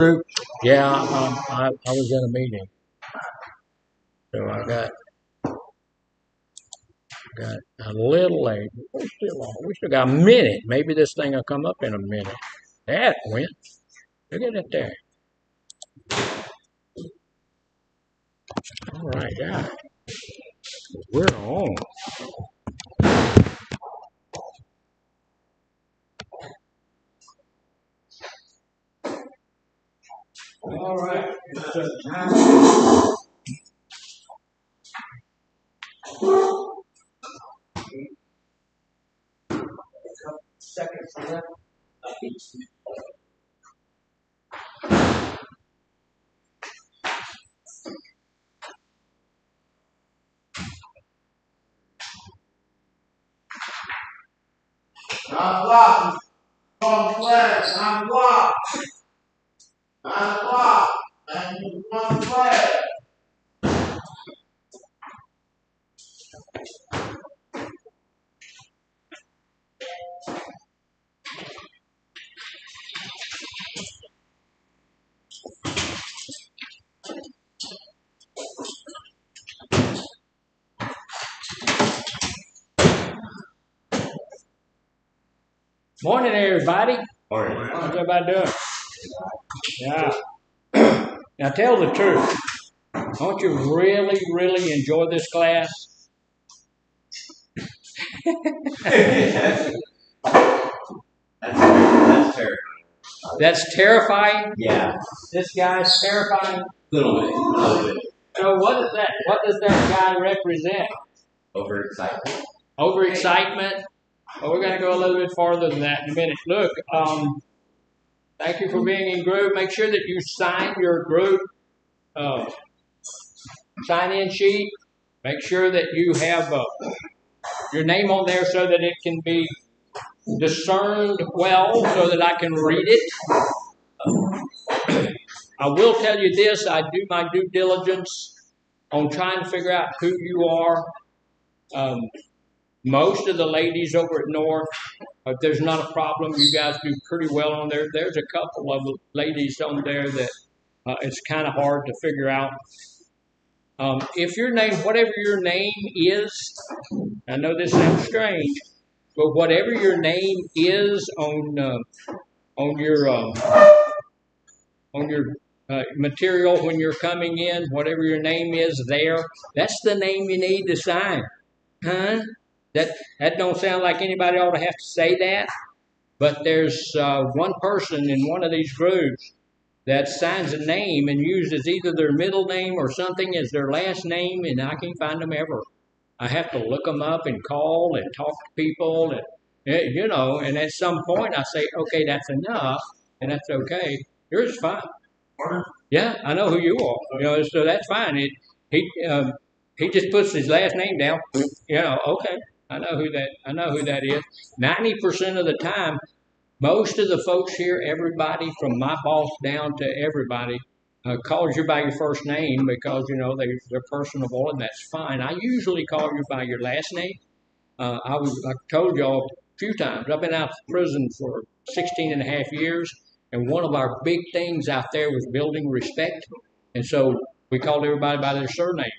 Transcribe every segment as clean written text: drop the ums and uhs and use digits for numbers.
Group? Yeah, I was in a meeting, so I got a little late. We're still on. We still got a minute. Maybe this thing will come up in a minute. That went. Look at it there. All right, yeah, we're on. All right. It's time. Seconds left. I'm blocked. Wrong flag. I'm blocked. I'm blocked. And one flag. Morning, everybody. Morning. How's everybody doing? Yeah. Now tell the truth. Don't you really, really enjoy this class? That's terrifying. That's terrifying. Yeah. This guy's terrifying. Little bit. Little bit. So what is that? What does that guy represent? Overexcited. Overexcitement. Well, we're going to go a little bit farther than that in a minute. Look, thank you for being in group. Make sure that you sign your group sign-in sheet. Make sure that you have your name on there so that it can be discerned well, so that I can read it. I will tell you this: I do my due diligence on trying to figure out who you are. Most of the ladies over at North, if there's not a problem, you guys do pretty well on there. There's a couple of ladies on there that it's kind of hard to figure out. If your name, whatever your name is, I know this sounds strange, but whatever your name is on your material when you're coming in, whatever your name is there, that's the name you need to sign, huh? That don't sound like anybody ought to have to say that, but there's one person in one of these groups that signs a name and uses either their middle name or something as their last name, and I can't find them ever. I have to look them up and call and talk to people, and and at some point I say, okay, that's enough, and that's okay. Yours is fine. Yeah, I know who you are. So that's fine. He just puts his last name down. Okay. I know who that is. 90% of the time, most of the folks here, everybody from my boss down to everybody, calls you by your first name because they're personable, and that's fine. I usually call you by your last name. I told y'all a few times. I've been out of prison for 16 and a half years, and one of our big things out there was building respect, and so we called everybody by their surname.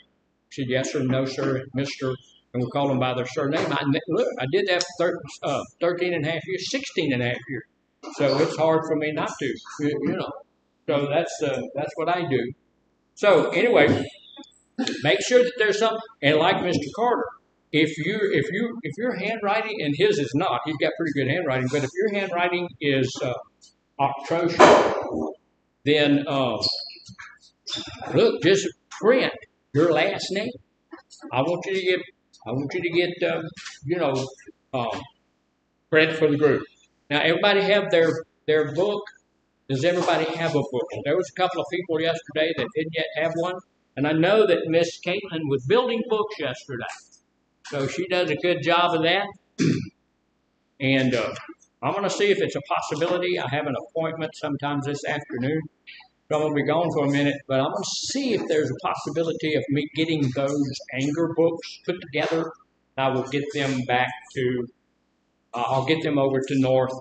Said yes or no, sir, Mister. And we call them by their surname. I did that for 13 and a half years, 16 and a half years. So it's hard for me not to, So that's what I do. So anyway, make sure that there's something. And like Mr. Carter, if your handwriting, and his is not, he's got pretty good handwriting, but if your handwriting is atrocious, then look, just print your last name. I want you to get credit for the group. Now, everybody have their book. Does everybody have a book? There was a couple of people yesterday that didn't yet have one, and I know that Miss Caitlin was building books yesterday, so she does a good job of that. And I'm going to see if it's a possibility. I have an appointment sometimes this afternoon. So I'm going to be gone for a minute, but I'm going to see if there's a possibility of me getting those anger books put together. I will get them I'll get them over to North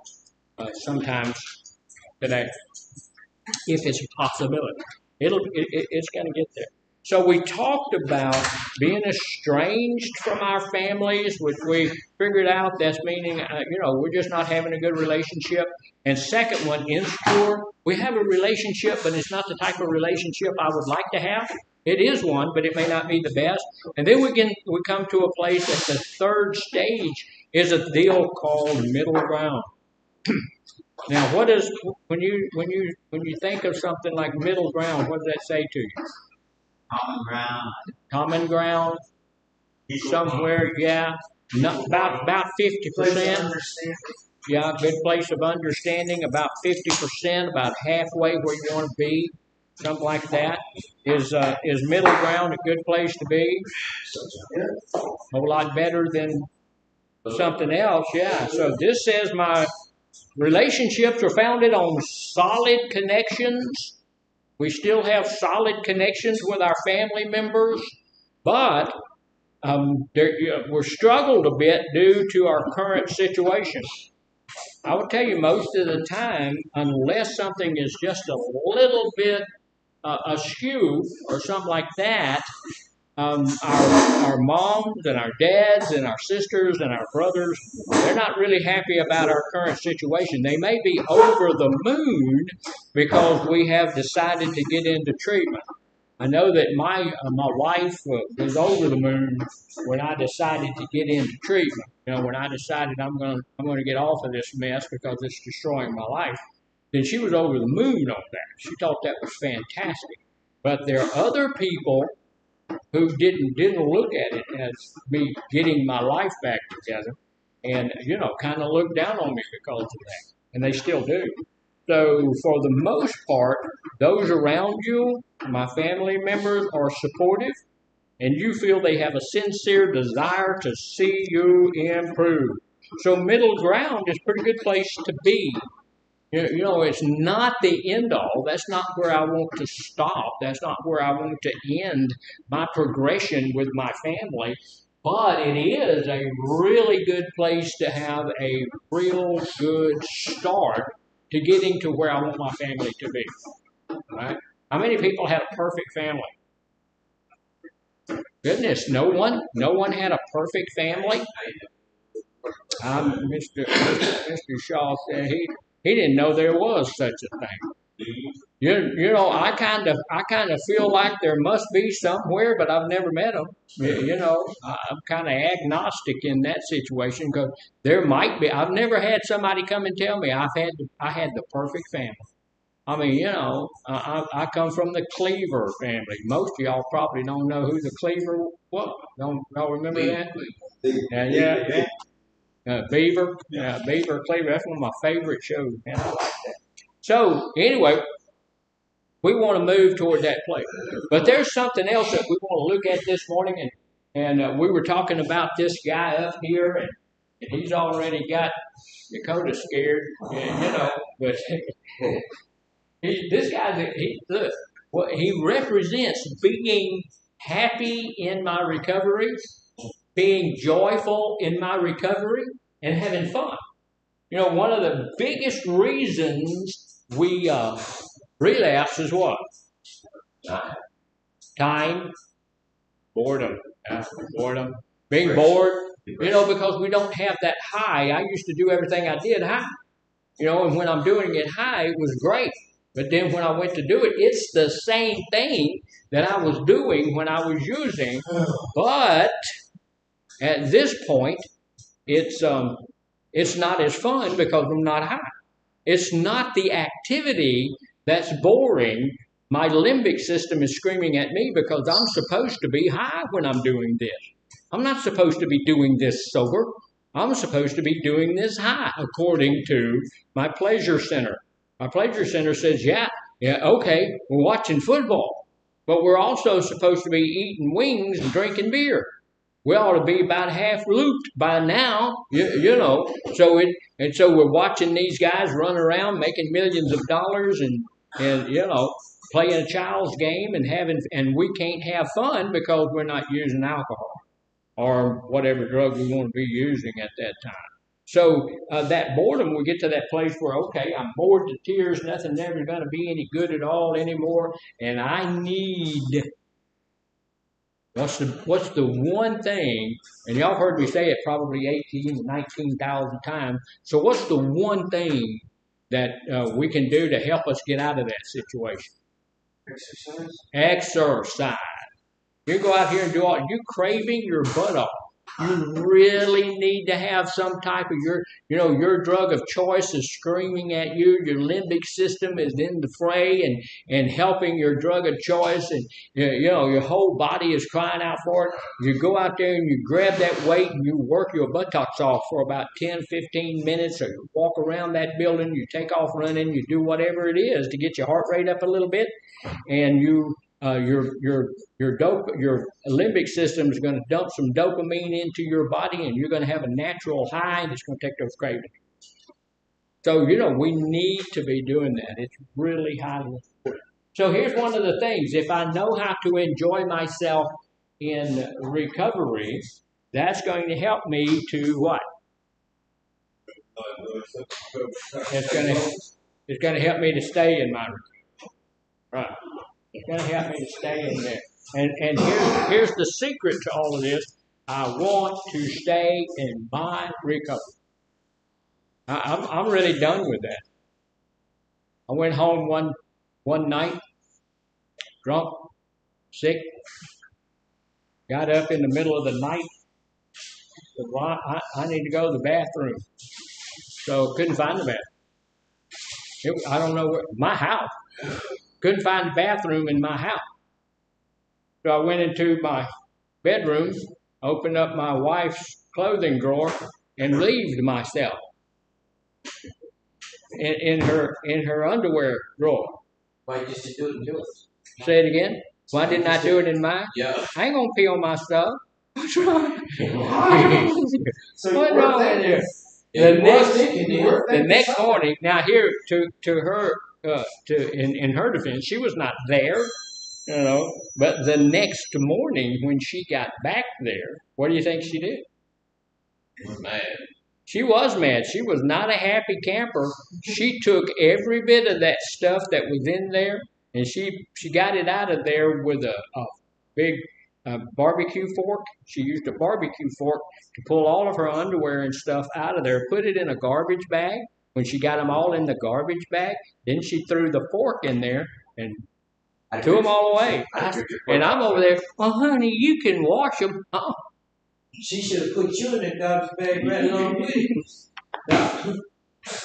sometimes today. if it's a possibility. It's going to get there. So we talked about being estranged from our families, which we figured out that's meaning, we're just not having a good relationship. And second one, insecure. We have a relationship, but it's not the type of relationship I would like to have. It is one, but it may not be the best. And then we come to a place that the third stage is a deal called middle ground. Now, what is when you think of something like middle ground? What does that say to you? Common ground. Common ground, somewhere, yeah, about 50%. Yeah, good place of understanding, about 50%, about halfway where you want to be, something like that. Is middle ground a good place to be? A whole lot better than something else, yeah. So this says my relationships are founded on solid connections. We still have solid connections with our family members, but we're struggled a bit due to our current situation. I would tell you most of the time, unless something is just a little bit askew or something like that, our moms and our dads and our sisters and our brothers, they're not really happy about our current situation. They may be over the moon because we have decided to get into treatment. I know that my wife was over the moon when I decided to get into treatment. When I decided I'm going to get off of this mess because it's destroying my life. Then she was over the moon on that. She thought that was fantastic. But there are other people who didn't look at it as me getting my life back together, and kind of looked down on me because of that, and they still do. So for the most part, those around you, my family members, are supportive, and you feel they have a sincere desire to see you improve. So middle ground is a pretty good place to be. It's not the end all. That's not where I want to stop. That's not where I want to end my progression with my family. But it is a really good place to have a real good start to getting to where I want my family to be. Right? How many people had a perfect family? Goodness, no one had a perfect family. Mr. Shaw said he didn't know there was such a thing. I kind of feel like there must be somewhere, but I've never met them. I'm kind of agnostic in that situation because there might be. I've never had somebody come and tell me I had the perfect family. I mean, I come from the Cleaver family. Most of y'all probably don't know who the Cleaver was. Don't y'all remember that? Yeah. Beaver, Beaver Cleaver. That's one of my favorite shows, man. I like that. So anyway, we want to move toward that place. But there's something else that we want to look at this morning, and we were talking about this guy up here, and he's already got Dakota scared, but this guy, he represents being happy in my recovery, being joyful in my recovery, and having fun. One of the biggest reasons we relapse is what? Time, boredom, being bored. Because we don't have that high. I used to do everything I did high. And when I'm doing it high, it was great. But then when I went to do it, it's the same thing that I was doing when I was using, but at this point, it's not as fun because I'm not high. It's not the activity that's boring. My limbic system is screaming at me because I'm supposed to be high when I'm doing this. I'm not supposed to be doing this sober. I'm supposed to be doing this high according to my pleasure center. My pleasure center says, yeah, okay, we're watching football, but we're also supposed to be eating wings and drinking beer. We ought to be about half looped by now, So so we're watching these guys run around making millions of dollars and playing a child's game and we can't have fun because we're not using alcohol or whatever drug we want to be using at that time. So that boredom, we get to that place where, okay, I'm bored to tears, nothing's ever going to be any good at all anymore, and I need, what's the one thing, and y'all heard me say it probably 18 to 19,000 times, so what's the one thing that we can do to help us get out of that situation? Exercise. Exercise. You go out here and do all, you craving your butt off. You really need to have some type of your drug of choice is screaming at you. Your limbic system is in the fray and helping your drug of choice, and your whole body is crying out for it. You go out there and you grab that weight and you work your buttocks off for about 10, 15 minutes, or you walk around that building, you take off running, you do whatever it is to get your heart rate up a little bit, and your limbic system is going to dump some dopamine into your body, and you're going to have a natural high, and it's going to take those cravings. So we need to be doing that. It's really highly important. So here's one of the things: if I know how to enjoy myself in recovery, that's going to help me to what? It's going to help me to stay in my recovery. Right. It's going to help me to stay in there. And here's the secret to all of this. I want to stay in my recovery. I'm really done with that. I went home one night, drunk, sick, got up in the middle of the night, said, well, I need to go to the bathroom. So couldn't find the bathroom. I don't know where, my house. Couldn't find the bathroom in my house. So I went into my bedroom, opened up my wife's clothing drawer, and relieved myself in her underwear drawer. Why did you do it in yours? Say it again. Why didn't I do it in mine? Yeah. I ain't gonna pee on my stuff. What's wrong? So What's wrong with you? The next morning. Now here to her. In her defense, she was not there, but the next morning when she got back there, what do you think she did? Mad. She was mad. She was not a happy camper. She took every bit of that stuff that was in there, and she got it out of there with a big barbecue fork. She used a barbecue fork to pull all of her underwear and stuff out of there, put it in a garbage bag. When she got them all in the garbage bag, then she threw the fork in there and threw them all away. And I'm over there, well, honey, you can wash them. She should have put you in the garbage bag right along with you.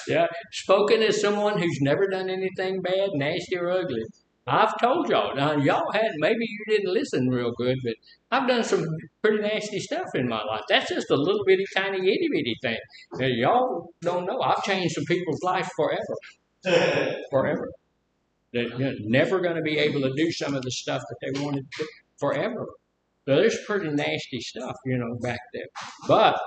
Yeah, spoken as someone who's never done anything bad, nasty, or ugly. I've told y'all. Now, y'all maybe you didn't listen real good, but I've done some pretty nasty stuff in my life. That's just a little bitty, tiny, itty bitty thing. Now, y'all don't know. I've changed some people's life forever. Forever. They're never going to be able to do some of the stuff that they wanted to do forever. So there's pretty nasty stuff, back there. But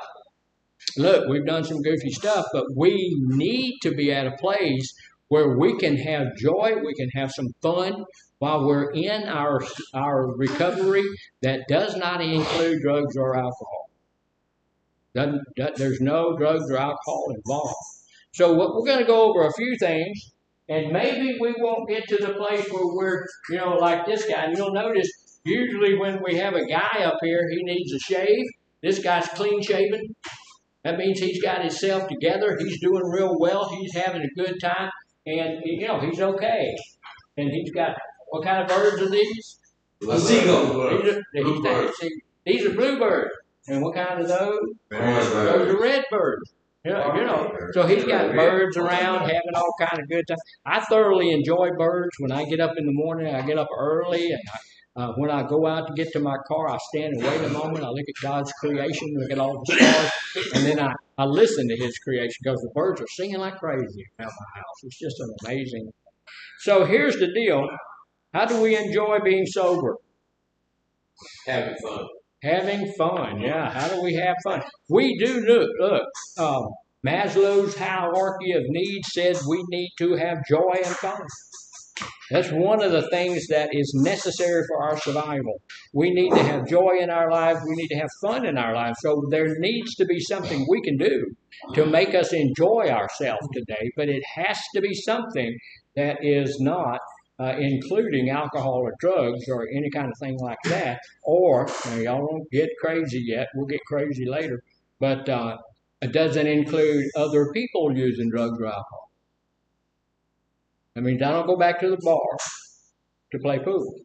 look, we've done some goofy stuff, but we need to be at a place where we can have joy, we can have some fun while we're in our recovery that does not include drugs or alcohol. There's no drugs or alcohol involved. So we're going to go over a few things, and maybe we won't get to the place where we're, like this guy. And you'll notice, usually when we have a guy up here, he needs a shave. This guy's clean shaven. That means he's got himself together. He's doing real well. He's having a good time. And, he's okay. And he's got, what kind of birds are these? Seagull. These are bluebirds. And what kind are those? Those are red birds. So he's got birds around having all kind of good time. I thoroughly enjoy birds. When I get up in the morning, I get up early, and when I go out to get to my car, I stand and wait a moment. I look at God's creation, look at all the stars, and then I listen to His creation because the birds are singing like crazy around my house. It's just an amazing. So here's the deal. How do we enjoy being sober? Having fun. Having fun, yeah. How do we have fun? We do look. Maslow's hierarchy of needs said we need to have joy and fun. That's one of the things that is necessary for our survival. We need to have joy in our lives. We need to have fun in our lives. So there needs to be something we can do to make us enjoy ourselves today, but it has to be something that is not including alcohol or drugs or any kind of thing like that. Or, now y'all won't get crazy yet. We'll get crazy later. But it doesn't include other people using drugs or alcohol. I mean, I don't go back to the bar to play pool.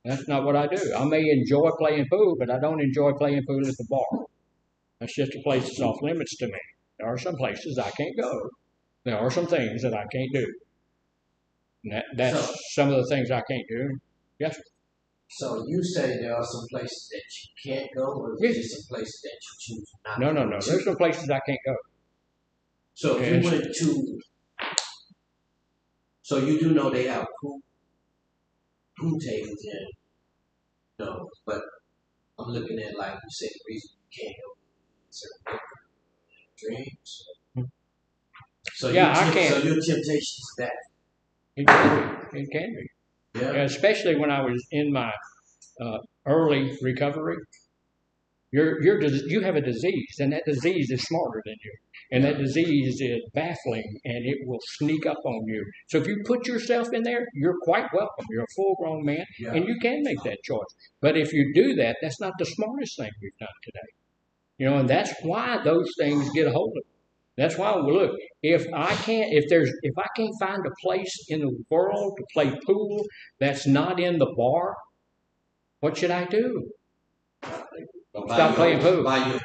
That's not what I do. I may enjoy playing pool, but I don't enjoy playing pool at the bar. That's just a place that's off limits to me. There are some places I can't go. There are some things that I can't do. And that's some of the things I can't do. Yes, sir. So you say there are some places that you can't go, or is it some places that you choose not to go? No. There's some places I can't go. So if you went to, so you do know they have pool tables in those, but I'm looking at, like you said, the reason you can't go certain drinks. So yeah, I can't. So your temptation is that. It can be. It can be. Yeah. Especially when I was in my early recovery. You have a disease, and that disease is smarter than you. And that disease is baffling, and it will sneak up on you. So if you put yourself in there, you're quite welcome. You're a full-grown man, and you can make that choice. But if you do that, that's not the smartest thing we've done today. And that's why those things get a hold of you. That's why, look, if I can't find a place in the world to play pool that's not in the bar, what should I do? Stop playing pool. Buy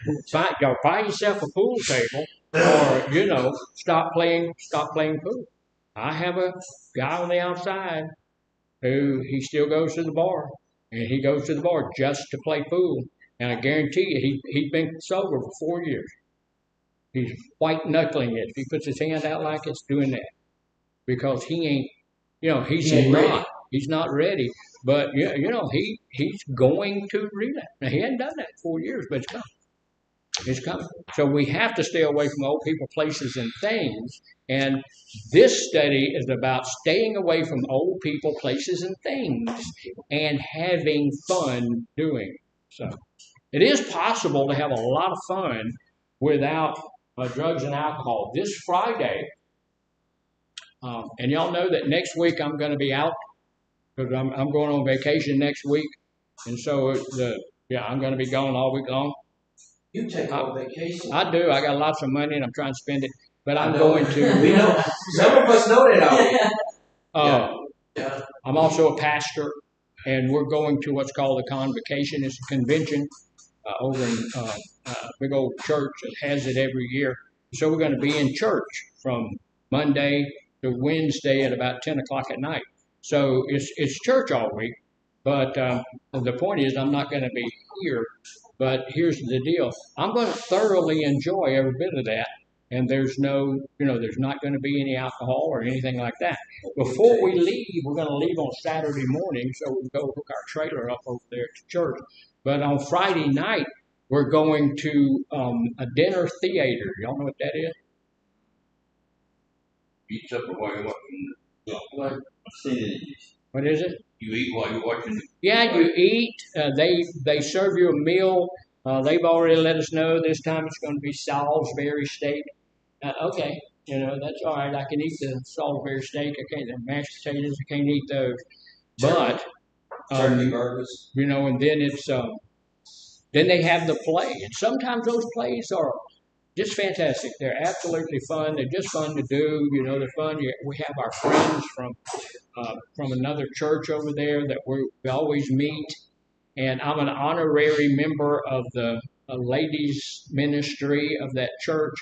yourself a pool table, or stop playing pool. I have a guy on the outside who he still goes to the bar, and he goes to the bar just to play pool. And I guarantee you, he's been sober for 4 years. He's white knuckling it. If he puts his hand out like it's doing that, because he ain't, he's not ready. But he's going to relapse. Now he hadn't done that in 4 years, but it's coming. It's coming. So we have to stay away from old people, places, and things. And this study is about staying away from old people, places, and things, and having fun doing it. So it is possible to have a lot of fun without drugs and alcohol. This Friday, and y'all know that next week I'm going to be out because I'm going on vacation next week, and so I'm going to be gone all week long. You take on vacation? I do. I got lots of money, and I'm trying to spend it. But I'm going to. We know. Some of us know that already. I'm also a pastor, and we're going to what's called the Convocation. It's a convention over in a big old church that has it every year. So we're going to be in church from Monday to Wednesday at about 10 o'clock at night. So it's church all week. But the point is, I'm not going to be here. But here's the deal. I'm going to thoroughly enjoy every bit of that. And there's there's not going to be any alcohol or anything like that. Before we leave, we're going to leave on Saturday morning, so we can go hook our trailer up over there to church. But on Friday night, we're going to a dinner theater. Y'all know what that is? Eat supper while you're watching. What is it? You eat while you're watching. Yeah, you eat. They serve you a meal. They've already let us know this time it's going to be Salisbury steak. Okay, that's all right. I can eat the Salisbury steak. I can't the mashed potatoes. I can't eat those. But turkey burgers. And then it's then they have the play, and sometimes those plays are just fantastic. They're absolutely fun. They're just fun to do. They're fun. We have our friends from another church over there that we always meet. And I'm an honorary member of the ladies ministry of that church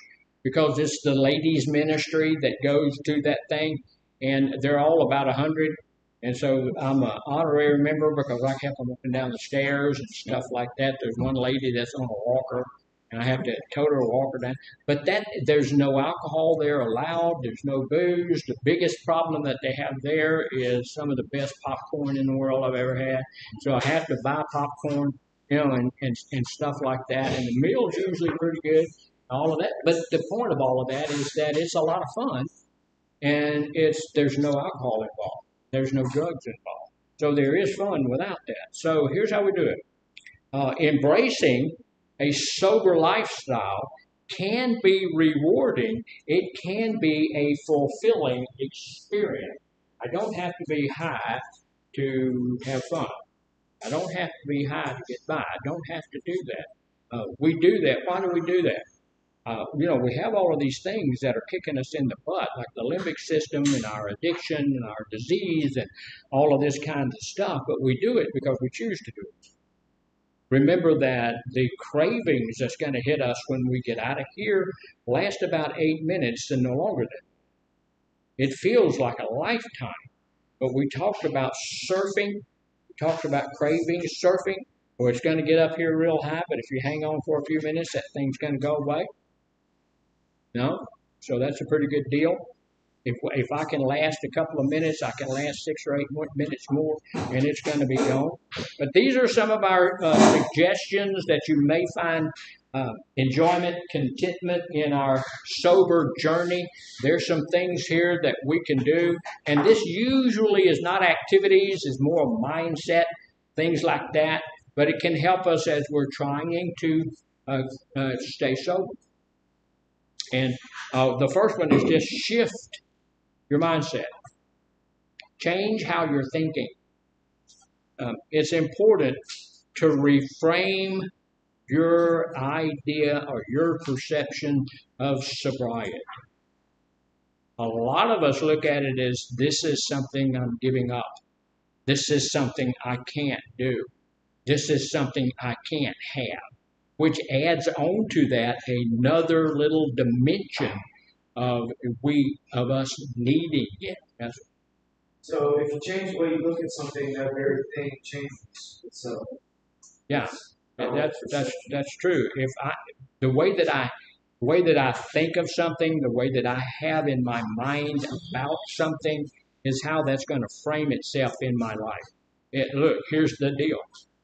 because it's the ladies ministry that goes to that thing. And they're all about 100. And so I'm an honorary member because I help them up and down the stairs and stuff like that. There's one lady that's on a walker, and I have to tote her walker down. But there's no alcohol there allowed. There's no booze. The biggest problem that they have there is some of the best popcorn in the world I've ever had. So I have to buy popcorn, and stuff like that. And the meal's usually pretty good, all of that. But the point of all of that is that it's a lot of fun, and there's no alcohol involved. There's no drugs involved. So there is fun without that. So here's how we do it. Embracing a sober lifestyle can be rewarding. It can be a fulfilling experience. I don't have to be high to have fun. I don't have to be high to get by. I don't have to do that. We do that. Why do we do that? We have all of these things that are kicking us in the butt, like the limbic system and our addiction and our disease and all of this kind of stuff, but we do it because we choose to do it. Remember that the cravings that's going to hit us when we get out of here last about 8 minutes and no longer than. It feels like a lifetime. But we talked about surfing. We talked about cravings, surfing, where it's going to get up here real high, but if you hang on for a few minutes, that thing's going to go away. No? So that's a pretty good deal. If I can last a couple of minutes, I can last 6 or 8 minutes more, and it's going to be gone. But these are some of our suggestions that you may find enjoyment, contentment in our sober journey. There's some things here that we can do, and this usually is not activities, it's more mindset, things like that. But it can help us as we're trying to stay sober. And the first one is just shift your mindset. Change how you're thinking. It's important to reframe your idea or your perception of sobriety. A lot of us look at it as this is something I'm giving up. This is something I can't do. This is something I can't have, which adds on to that another little dimension of us needing it. So if you change the way you look at something, that very thing changes itself. Yeah, that's true. The way that I think of something, the way that I have in my mind about something, is how that's going to frame itself in my life. Look, here's the deal.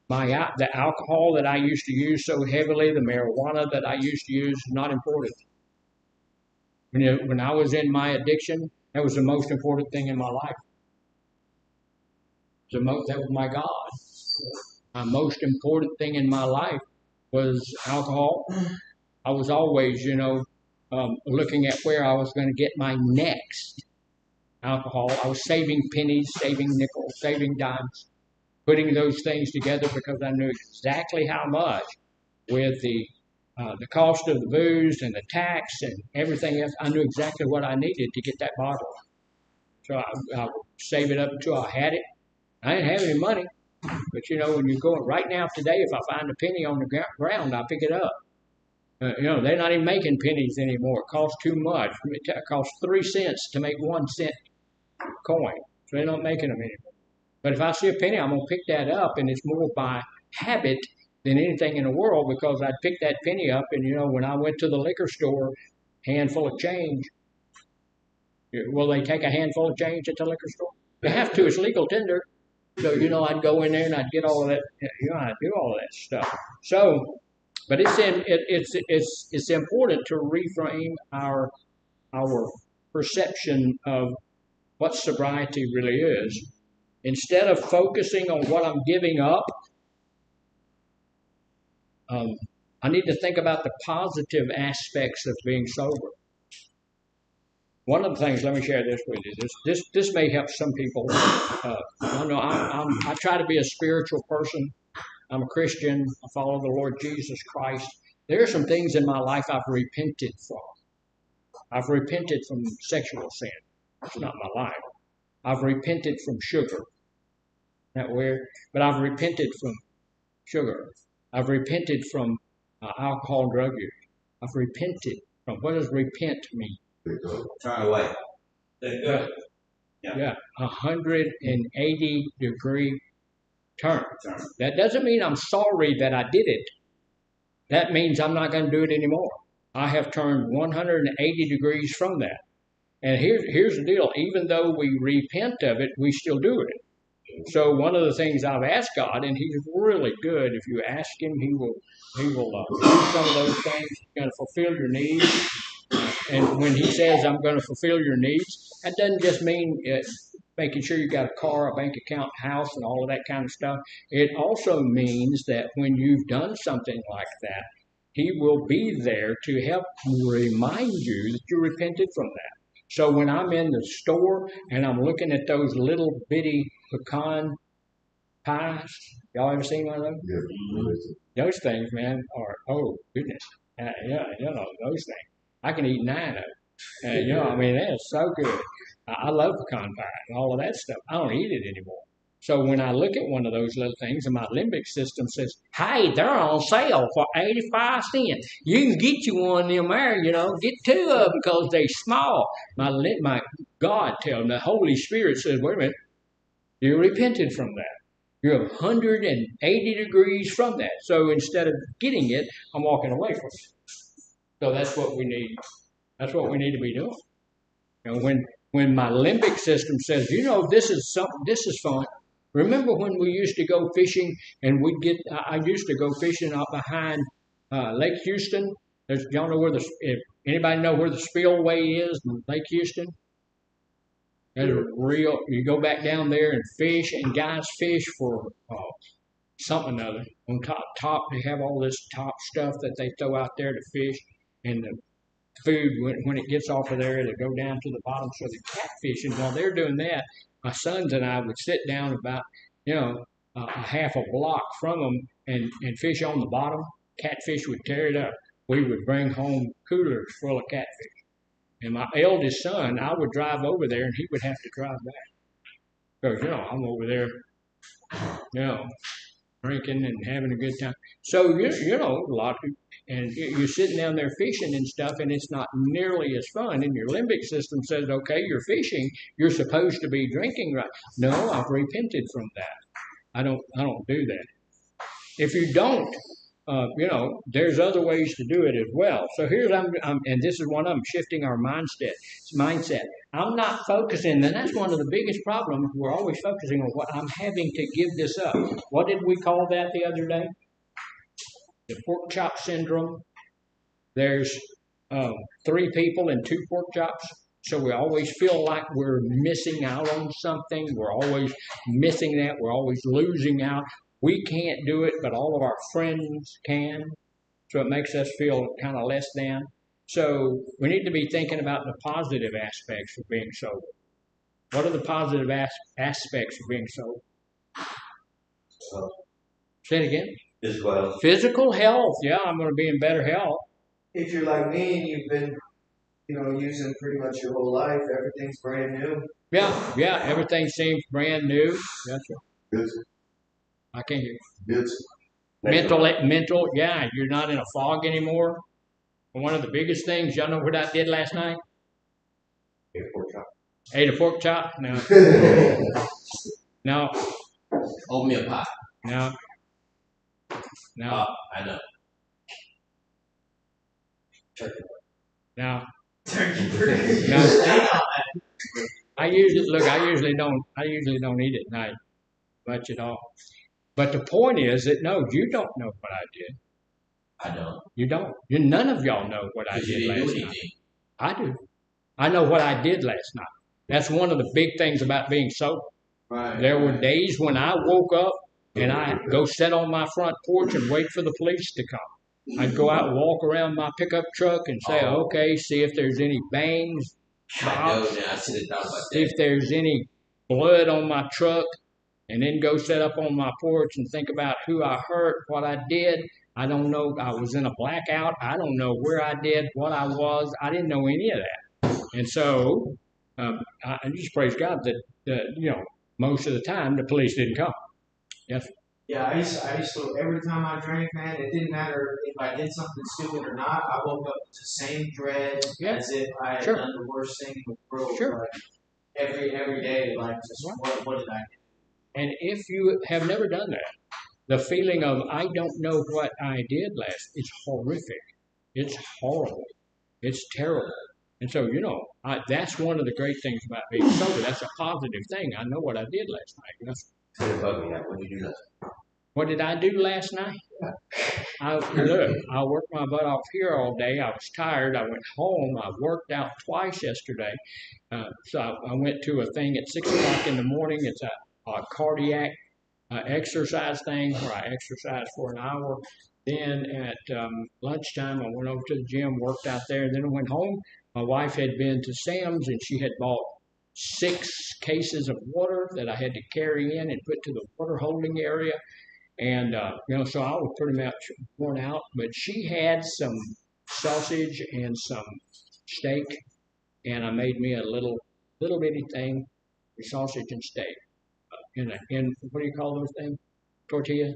The alcohol that I used to use so heavily, the marijuana that I used to use, is not important. When I was in my addiction, that was the most important thing in my life. That was my God. My most important thing in my life was alcohol. I was always, looking at where I was going to get my next alcohol. I was saving pennies, saving nickels, saving dimes, putting those things together because I knew exactly how much with the cost of the booze and the tax and everything else. I knew exactly what I needed to get that bottle. So I would save it up until I had it. I didn't have any money, but when you're going right now today, if I find a penny on the ground, I pick it up. They're not even making pennies anymore. It costs too much. It costs 3 cents to make 1 cent coin. So they're not making them anymore. But if I see a penny, I'm going to pick that up, and it's more by habit than anything in the world because I'd pick that penny up, and when I went to the liquor store, handful of change. Will they take a handful of change at the liquor store? They have to. It's legal tender. So, I'd go in there and I'd get all of that, I'd do all of that stuff. So, but it's important to reframe our perception of what sobriety really is. Instead of focusing on what I'm giving up, I need to think about the positive aspects of being sober. One of the things, let me share this with you. This may help some people. I try to be a spiritual person. I'm a Christian. I follow the Lord Jesus Christ. There are some things in my life I've repented from. I've repented from sexual sin. It's not my life. I've repented from sugar. Isn't that weird? But I've repented from sugar. I've repented from alcohol and drug use. I've repented from, what does repent mean? Turn away. Yeah, 180-degree turn. That doesn't mean I'm sorry that I did it. That means I'm not going to do it anymore. I have turned 180 degrees from that. And here's the deal. Even though we repent of it, we still do it. So one of the things I've asked God, and He's really good. If you ask Him, He will do some of those things. He's going to fulfill your needs. And when He says, I'm going to fulfill your needs, that doesn't just mean making sure you got a car, a bank account, house, and all of that kind of stuff. It also means that when you've done something like that, he will be there to help remind you that you repented from that. So when I'm in the store and I'm looking at those little bitty pecan pies, y'all ever seen one of those? Yeah. Those things, man, are, oh goodness, yeah, those things. I can eat 9 of them. I mean, they're so good. I love pecan pie and all of that stuff. I don't eat it anymore. So when I look at one of those little things and my limbic system says, hey, they're on sale for 85 cents. You can get you one of them there, get 2 of them because they're small. My God tells me, the Holy Spirit says, wait a minute, you repented from that. You're 180 degrees from that. So instead of getting it, I'm walking away from it. So that's what we need. That's what we need to be doing. When my limbic system says, this is something, this is fun. Remember when we used to go fishing and I used to go fishing out behind Lake Houston. Y'all know if anybody know where the spillway is in Lake Houston? There's you go back down there and fish, and guys fish for something or other. On top, they have all this top stuff that they throw out there to fish, and the food, when it gets off of there, it'll go down to the bottom, so the catfish. And while they're doing that, my sons and I would sit down about, a half a block from them and fish on the bottom. Catfish would tear it up. We would bring home coolers full of catfish. And my eldest son, I would drive over there, and he would have to drive back. Because, I'm over there, drinking and having a good time. So, a lot of people, and you're sitting down there fishing and stuff, and it's not nearly as fun. And your limbic system says, okay, you're fishing, you're supposed to be drinking, right? No, I've repented from that. I don't do that. If you don't, there's other ways to do it as well. So here's and this is one of them, shifting our mindset. I'm not focusing, and that's one of the biggest problems. We're always focusing on what I'm having to give this up. What did we call that the other day? The pork chop syndrome. There's 3 people and 2 pork chops. So we always feel like we're missing out on something. We're always missing that. We're always losing out. We can't do it, but all of our friends can. So it makes us feel kind of less than. So we need to be thinking about the positive aspects of being sober. What are the positive aspects of being sober? Say it again. Physical health. Physical health. Yeah, I'm going to be in better health. If you're like me and you've been, using pretty much your whole life, everything's brand new. Yeah, everything seems brand new. That's right. Good. I can't hear. Good. Mental, yeah, you're not in a fog anymore. One of the biggest things, y'all know what I did last night? Ate a pork chop? No. No. Oatmeal pie. No. No. I know. Turkey. No. Turkey burger. No. I usually don't eat at night much at all. But the point is that no, you don't know what I did. I don't. You don't. None of y'all know what I did last night. I do. I know what I did last night. That's one of the big things about being sober. Right. There were days when I woke up and I'd go sit on my front porch and wait for the police to come. I'd go out and walk around my pickup truck and say, okay, see if there's any bangs, I should have thought about that. see if there's any blood on my truck, and then go sit up on my porch and think about who I hurt, what I did. I don't know. I was in a blackout. I don't know where I did, what I was. I didn't know any of that. And so I just praise God that, most of the time the police didn't come. Yes. Yeah, I used to, every time I drank, man, it didn't matter if I did something stupid or not. I woke up with the same dread as if I had done the worst thing in the world. Sure. Like, every day, like, just what did I do? And if you have never done that, the feeling of, I don't know what I did last, it's horrific. It's horrible. It's terrible. And so, that's one of the great things about being sober. That's a positive thing. I know what I did last night. What about me? What did you do last night? What did I do last night? I worked my butt off here all day. I was tired. I went home. I worked out twice yesterday. So I went to a thing at 6 o'clock in the morning. It's a cardiac exercise thing where I exercise for an hour. Then at lunchtime, I went over to the gym, worked out there. Then I went home. My wife had been to Sam's and she had bought 6 cases of water that I had to carry in and put to the water holding area. And, so I was pretty much worn out. But she had some sausage and some steak. And I made me a little bitty thing, sausage and steak. In what do you call those things? Tortilla?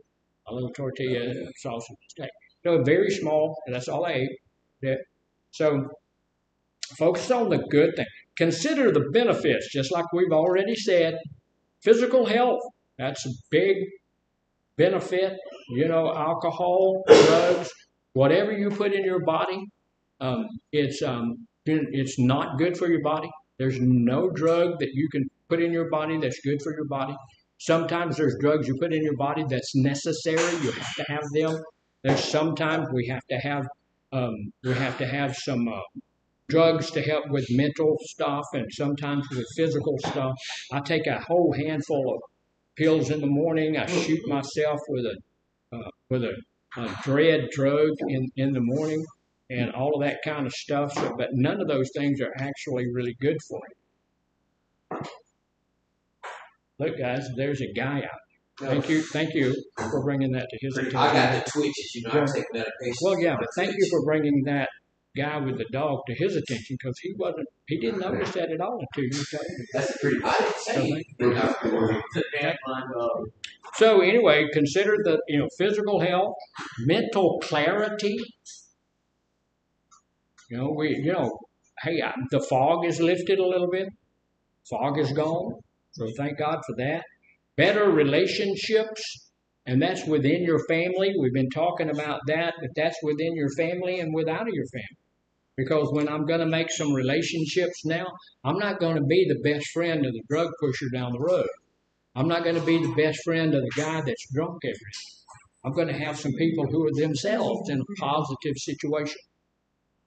A little tortilla, sausage and steak. So very small, and that's all I ate. Yeah. So focus on the good thing. Consider the benefits, just like we've already said. Physical health, that's a big benefit. Alcohol, drugs, whatever you put in your body, it's not good for your body. There's no drug that you can put in your body that's good for your body. Sometimes there's drugs you put in your body that's necessary. You have to have them. There's sometimes we have to have some drugs to help with mental stuff and sometimes with physical stuff. I take a whole handful of pills in the morning. I shoot myself with a dread drug in the morning and all of that kind of stuff. So, but none of those things are actually really good for you. Look, guys, there's a guy out there. Thank you for bringing that to his attention. I got the twitches, I take medication. Well, yeah, but thank you for bringing that guy with the dog to his attention because he didn't notice that at all until you told him. That's pretty. I didn't say. So anyway, consider the physical health, mental clarity. Hey, the fog is lifted a little bit. Fog is gone. So thank God for that. Better relationships, and that's within your family. We've been talking about that, but that's within your family and without of your family. Because when I'm going to make some relationships now, I'm not going to be the best friend of the drug pusher down the road. I'm not going to be the best friend of the guy that's drunk every day. I'm going to have some people who are themselves in a positive situation.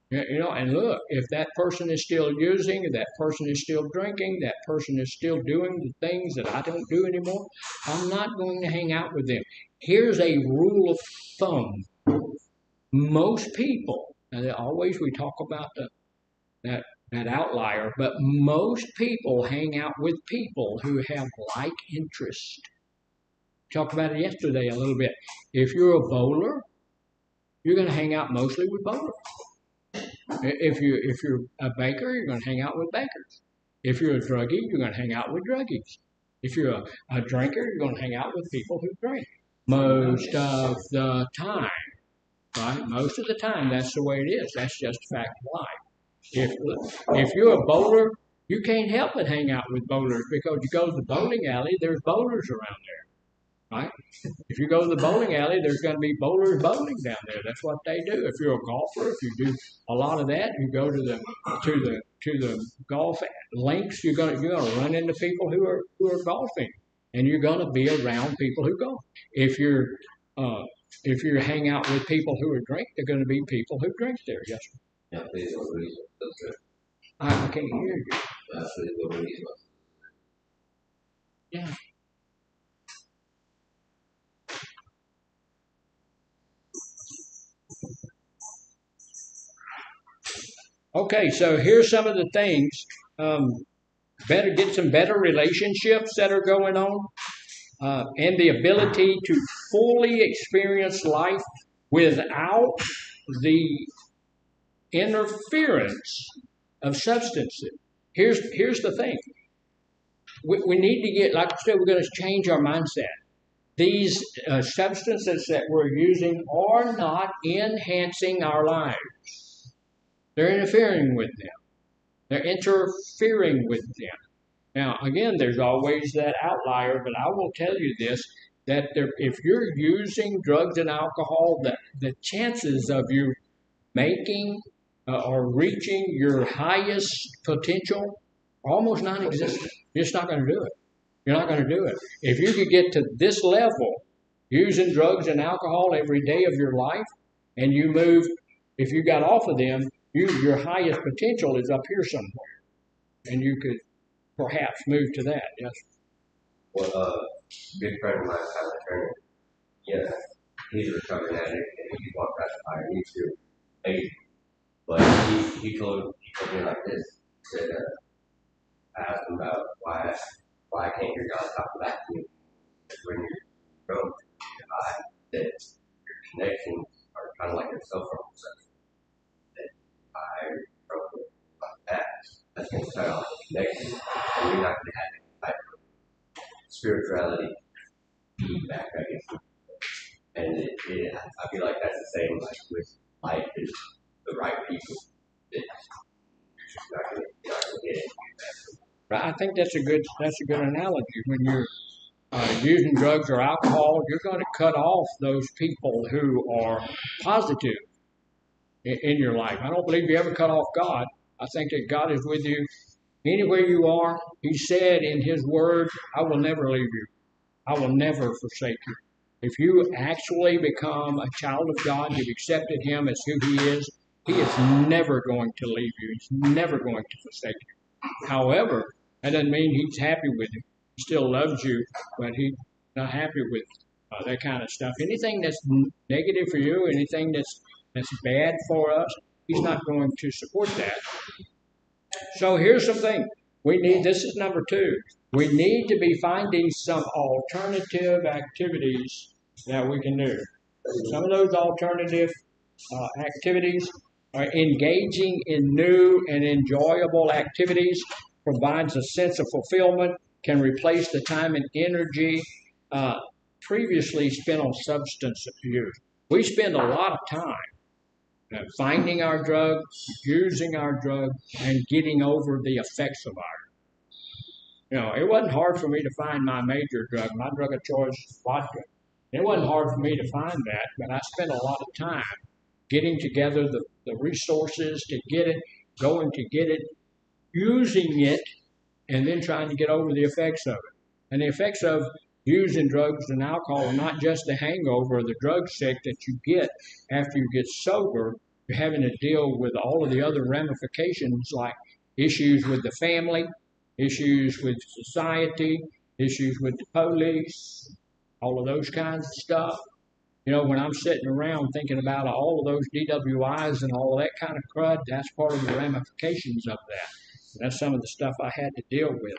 And look, if that person is still using, if that person is still drinking, that person is still doing the things that I don't do anymore, I'm not going to hang out with them. Here's a rule of thumb. Most people, and always we talk about that outlier, but most people hang out with people who have like interests. Talked about it yesterday a little bit. If you're a bowler, you're going to hang out mostly with bowlers. If you're a baker, you're going to hang out with bakers. If you're a druggie, you're going to hang out with druggies. If you're a drinker, you're going to hang out with people who drink. Most of the time, right? Most of the time, that's the way it is. That's just a fact of life. If you're a bowler, you can't help but hang out with bowlers because you go to the bowling alley, there's bowlers around there. Right? If you go to the bowling alley, there's going to be bowlers bowling down there. That's what they do. If you're a golfer, if you do a lot of that, you go to the golf links. You're going to run into people who are golfing, and you're going to be around people who golf. If you hang out with people who are drink, they're going to be people who drink there. Yes. Yeah, please don't read it. I can't hear you. Please don't read it. Yeah. Okay, so here's some of the things. Get some better relationships that are going on, and the ability to fully experience life without the interference of substances. Here's the thing. We need to get, like I said, we're going to change our mindset. These substances that we're using are not enhancing our lives. They're interfering with them. They're interfering with them. Now, again, there's always that outlier, but I will tell you this, that if you're using drugs and alcohol, the chances of you making or reaching your highest potential are almost non-existent. You're just not going to do it. You're not going to do it. If you could get to this level using drugs and alcohol every day of your life, and you move, if you got off of them, your highest potential is up here somewhere, and you could perhaps move to that. Yes. Well, good friend of mine, Tyler Turner, yeah, he's a recovering addict, and he walked out the fire. Me too. Hey, but he told me like this. He said, I asked him about why I can't hear God talk back to me when you're broke. I that your connections are kind of like your cell phone reception. That I broke with like that. That's going to cut off the connection, and you're not going to have any type of spirituality feedback, I guess. And I feel like that's the same like with life is the right people. That you're just not gonna get it. Right. I think that's a good analogy. When you're using drugs or alcohol, you're going to cut off those people who are positive in your life. I don't believe you ever cut off God. I think that God is with you anywhere you are. He said in His Word, "I will never leave you. I will never forsake you." If you actually become a child of God, you've accepted Him as who He is never going to leave you. He's never going to forsake you. However, that doesn't mean He's happy with you. He still loves you, but He's not happy with that kind of stuff. Anything that's negative for you, anything that's bad for us, He's not going to support that. So here's something we need. This is number 2. We need to be finding some alternative activities that we can do. Some of those alternative activities are engaging in new and enjoyable activities, provides a sense of fulfillment, can replace the time and energy previously spent on substance abuse. We spend a lot of time finding our drug, using our drug, and getting over the effects of our. It wasn't hard for me to find my major drug. My drug of choice is vodka. It wasn't hard for me to find that, but I spent a lot of time getting together the resources to get it, going to get it, using it, and then trying to get over the effects of it. And the effects of using drugs and alcohol are not just the hangover or the drug sick that you get after you get sober. You're having to deal with all of the other ramifications like issues with the family, issues with society, issues with the police, all of those kinds of stuff. When I'm sitting around thinking about all of those DWIs and all of that kind of crud, that's part of the ramifications of that. That's some of the stuff I had to deal with.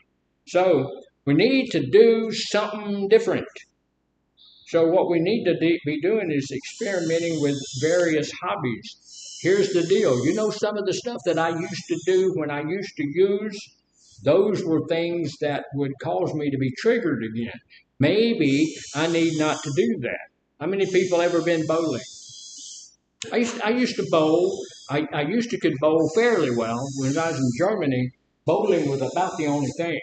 So we need to do something different. So what we need to be doing is experimenting with various hobbies. Here's the deal. Some of the stuff that I used to do when I used to use, those were things that would cause me to be triggered again. Maybe I need not to do that. How many people ever been bowling? I used to bowl. I used to could bowl fairly well. When I was in Germany, bowling was about the only thing.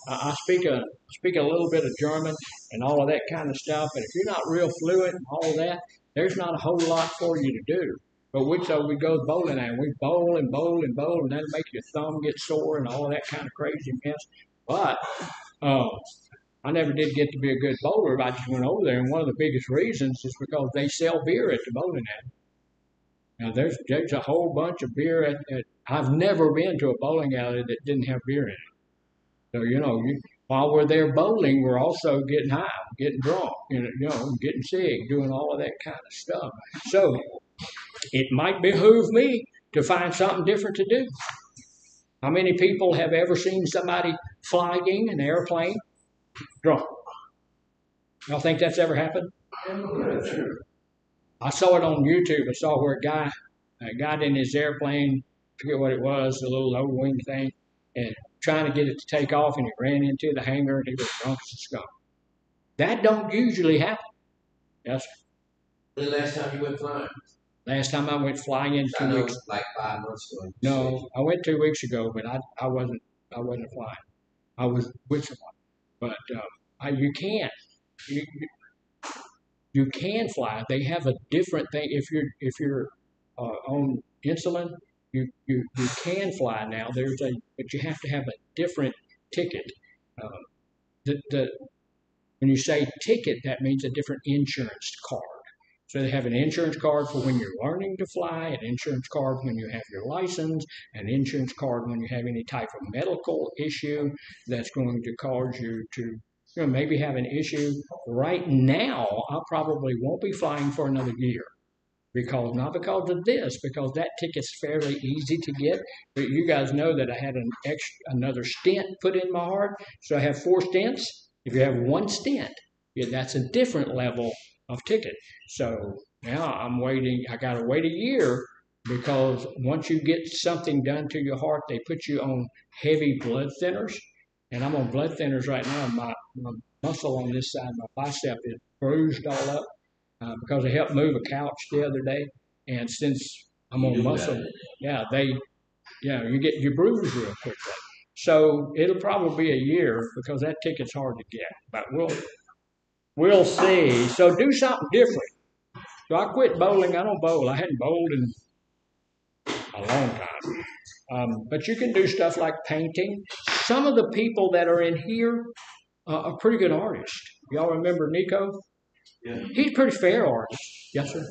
I speak a little bit of German and all of that kind of stuff. But if you're not real fluent and all of that, there's not a whole lot for you to do. But we go bowling and we bowl and bowl and bowl, and that'll make your thumb get sore and all that kind of crazy mess. But I never did get to be a good bowler. I just went over there, and one of the biggest reasons is because they sell beer at the bowling alley. Now, there's a whole bunch of beer at I've never been to a bowling alley that didn't have beer in it. So, while we're there bowling, we're also getting high, getting drunk, getting sick, doing all of that kind of stuff. So it might behoove me to find something different to do. How many people have ever seen somebody flying an airplane drunk? Y'all think that's ever happened? I saw it on YouTube. I saw where a guy got in his airplane, forget what it was, a little low wing thing, and trying to get it to take off, and he ran into the hangar, and he was drunk as a skunk. That don't usually happen. Yes. The last time you went flying? Last time I went flying in 2 weeks. Like 5 months ago. No, I went 2 weeks ago, but I wasn't flying. I was with someone. But you can't. You can fly. They have a different thing. If you're on insulin, you can fly now. But you have to have a different ticket. When you say ticket, that means a different insurance card. So they have an insurance card for when you're learning to fly, an insurance card when you have your license, an insurance card when you have any type of medical issue that's going to cause you to maybe have an issue. Right now, I probably won't be flying for another year. Not because of this, because that ticket's fairly easy to get. But you guys know that I had another stent put in my heart, so I have 4 stents. If you have 1 stent, that's a different level of ticket. So now I'm waiting. I got to wait a year because once you get something done to your heart, they put you on heavy blood thinners, and I'm on blood thinners right now. My muscle on this side, my bicep is bruised all up. Because I helped move a couch the other day, and since I'm on muscle, you bruise real quickly. So it'll probably be a year because that ticket's hard to get, but we'll see. So do something different. So I quit bowling. I don't bowl. I hadn't bowled in a long time. But you can do stuff like painting. Some of the people that are in here are pretty good artists. Y'all remember Nico? Yeah. He's a pretty fair artist. Yes, sir.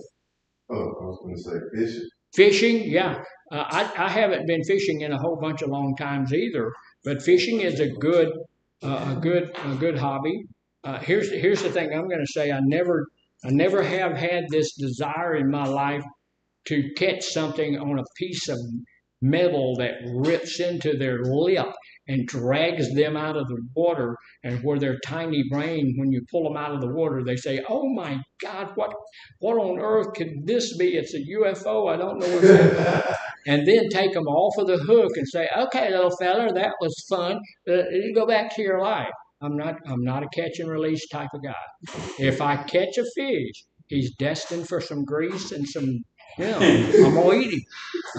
Oh, I was going to say fishing. Fishing, yeah. I haven't been fishing in a whole bunch of long times either, but fishing is a good hobby. Here's the thing I'm going to say. I never have had this desire in my life to catch something on a piece of metal that rips into their lip and drags them out of the water, and where their tiny brain, when you pull them out of the water, they say, "Oh my God, what on earth could this be? It's a UFO. I don't know what's happening." And then take them off of the hook and say, "Okay, little fella, that was fun. You go back to your life." I'm not a catch and release type of guy. If I catch a fish, he's destined for some grease and some. I'm gonna eat him.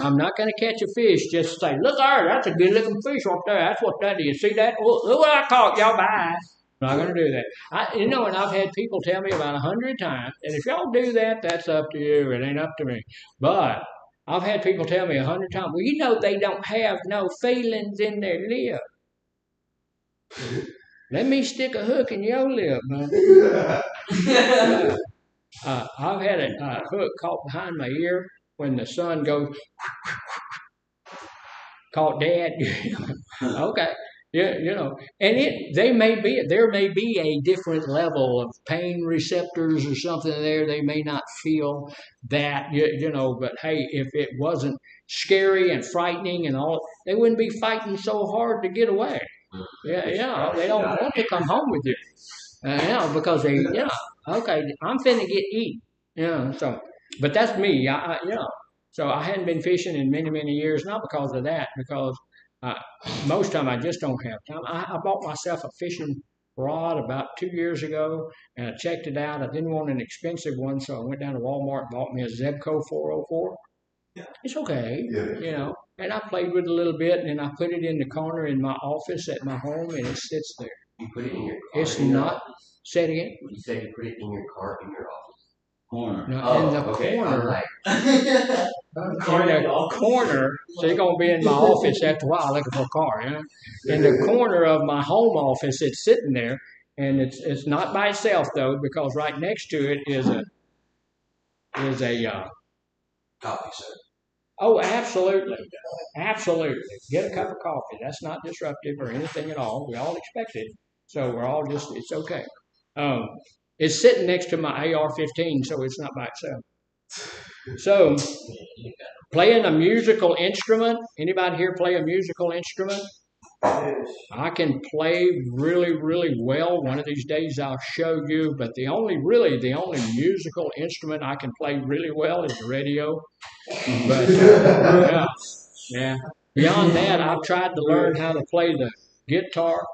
I'm not gonna catch a fish just to say, "Look there, that's a good looking fish right there. That's what that is. See that? Look what I caught, y'all. Bye." I'm not gonna do that. And I've had people tell me about 100 times, and if y'all do that, that's up to you. It ain't up to me. But I've had people tell me 100 times, "Well, they don't have no feelings in their lip." Let me stick a hook in your lip, man. I've had a hook caught behind my ear when the sun goes, caught Dad. Okay, and there may be a different level of pain receptors or something there. They may not feel that, but hey, if it wasn't scary and frightening and all, they wouldn't be fighting so hard to get away. They don't want to come home with you. Because okay, I'm finna get eaten. So, but that's me. So I hadn't been fishing in many, many years, not because of that, because most time I just don't have time. I bought myself a fishing rod about 2 years ago, and I checked it out. I didn't want an expensive one, so I went down to Walmart and bought me a Zebco 404. Yeah. It's okay, and I played with it a little bit, and then I put it in the corner in my office at my home, and it sits there. You put it in your car. It's not. Say it again. You said you put it in your car in your office. Corner. No, in the corner. In the corner. So you're gonna be in my office after a while looking for a car, In the corner of my home office, it's sitting there, and it's not by itself though, because right next to it is a Coffee, sir. Oh, absolutely. Absolutely. Get a cup of coffee. That's not disruptive or anything at all. We all expect it. So we're all it's okay. It's sitting next to my AR-15, so it's not by itself. So, playing a musical instrument. Anybody here play a musical instrument? I can play really, really well. One of these days I'll show you, but the only musical instrument I can play really well is the radio. But yeah. Beyond that, I've tried to learn how to play the guitar,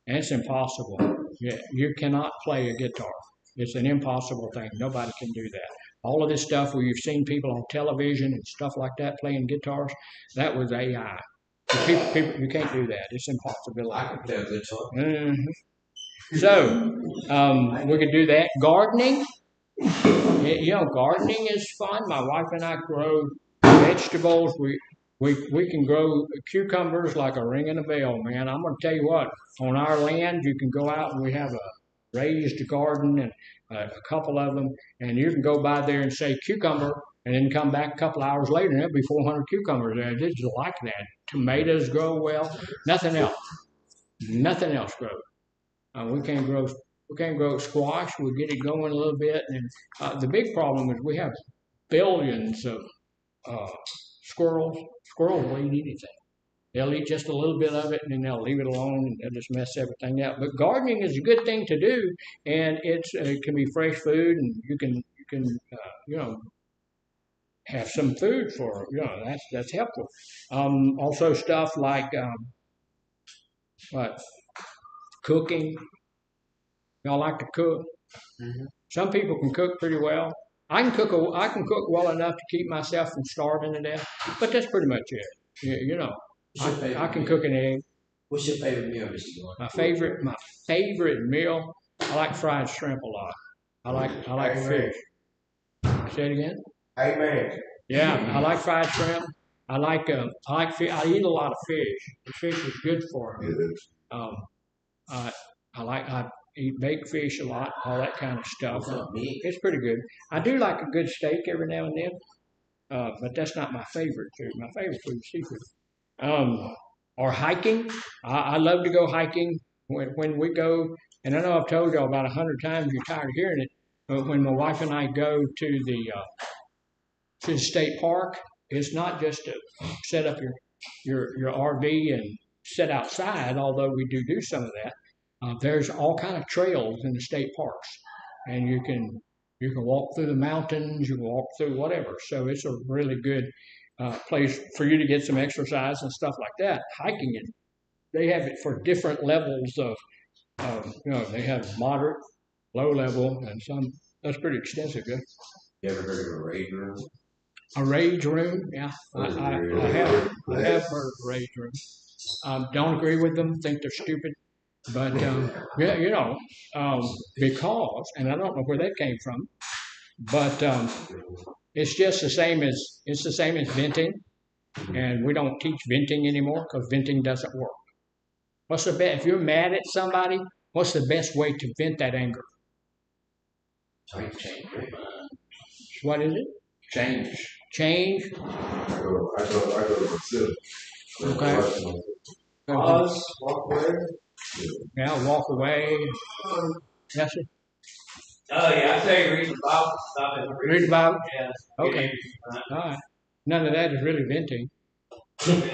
and it's impossible. Yeah, you cannot play a guitar. It's an impossible thing. Nobody can do that. All of this stuff where you've seen people on television and stuff like that playing guitars, that was AI. People, you can't do that. It's impossible. I can play a guitar. Mm-hmm. So, we could do that. Gardening. Gardening is fun. My wife and I grow vegetables. We can grow cucumbers like a ring in a bell, man. I'm going to tell you what. On our land, you can go out and we have raised garden and a couple of them, and you can go by there and say cucumber, and then come back a couple hours later and there'll be 400 cucumbers there. It's just like that. Tomatoes grow well. Nothing else. Nothing else grows. We can't grow squash. We get it going a little bit, and the big problem is we have billions of squirrels. Squirrels will eat anything. They'll eat just a little bit of it, and then they'll leave it alone, and they'll just mess everything up. But gardening is a good thing to do, and it can be fresh food, and you can have some food for that's helpful. Also stuff like what cooking. Y'all like to cook. Mhm. Some people can cook pretty well. I can cook well enough to keep myself from starving to death, but that's pretty much it. What's your favorite I can meal? cook an egg. What's your favorite meal, Mr. Gordon? My favorite meal. I like fried shrimp a lot. I like fish. Say it again. Amen. Yeah, I like fried shrimp. I like fish. I eat a lot of fish. The fish is good for me. It is. I eat baked fish a lot, all that kind of stuff. What's up, meat? It's pretty good. I do like a good steak every now and then, but that's not my favorite food. My favorite food is seafood. Or hiking. I love to go hiking when we go. And I know I've told y'all about 100 times. You're tired of hearing it, but when my wife and I go to the state park, it's not just to set up your RV and sit outside. Although we do some of that. There's all kind of trails in the state parks, and you can walk through the mountains, you can walk through whatever. So it's a really good place for you to get some exercise and stuff like that. Hiking it, they have it for different levels of they have moderate, low level, and some that's pretty extensive. Good. You ever heard of a raid room? A rage room, yeah, I have heard of rage room. Don't agree with them. Think they're stupid. But yeah, because, and I don't know where that came from, but it's just the same as venting, and we don't teach venting anymore because venting doesn't work. What's the best? If you're mad at somebody, what's the best way to vent that anger? Change. What is it? Change. I go to Brazil. Okay. Pause, walk away. Yeah, walk away. Yes, sir. Oh yeah, I say read the Bible. Stop it. Read the Bible. Yeah. Okay. All right. None of that is really venting.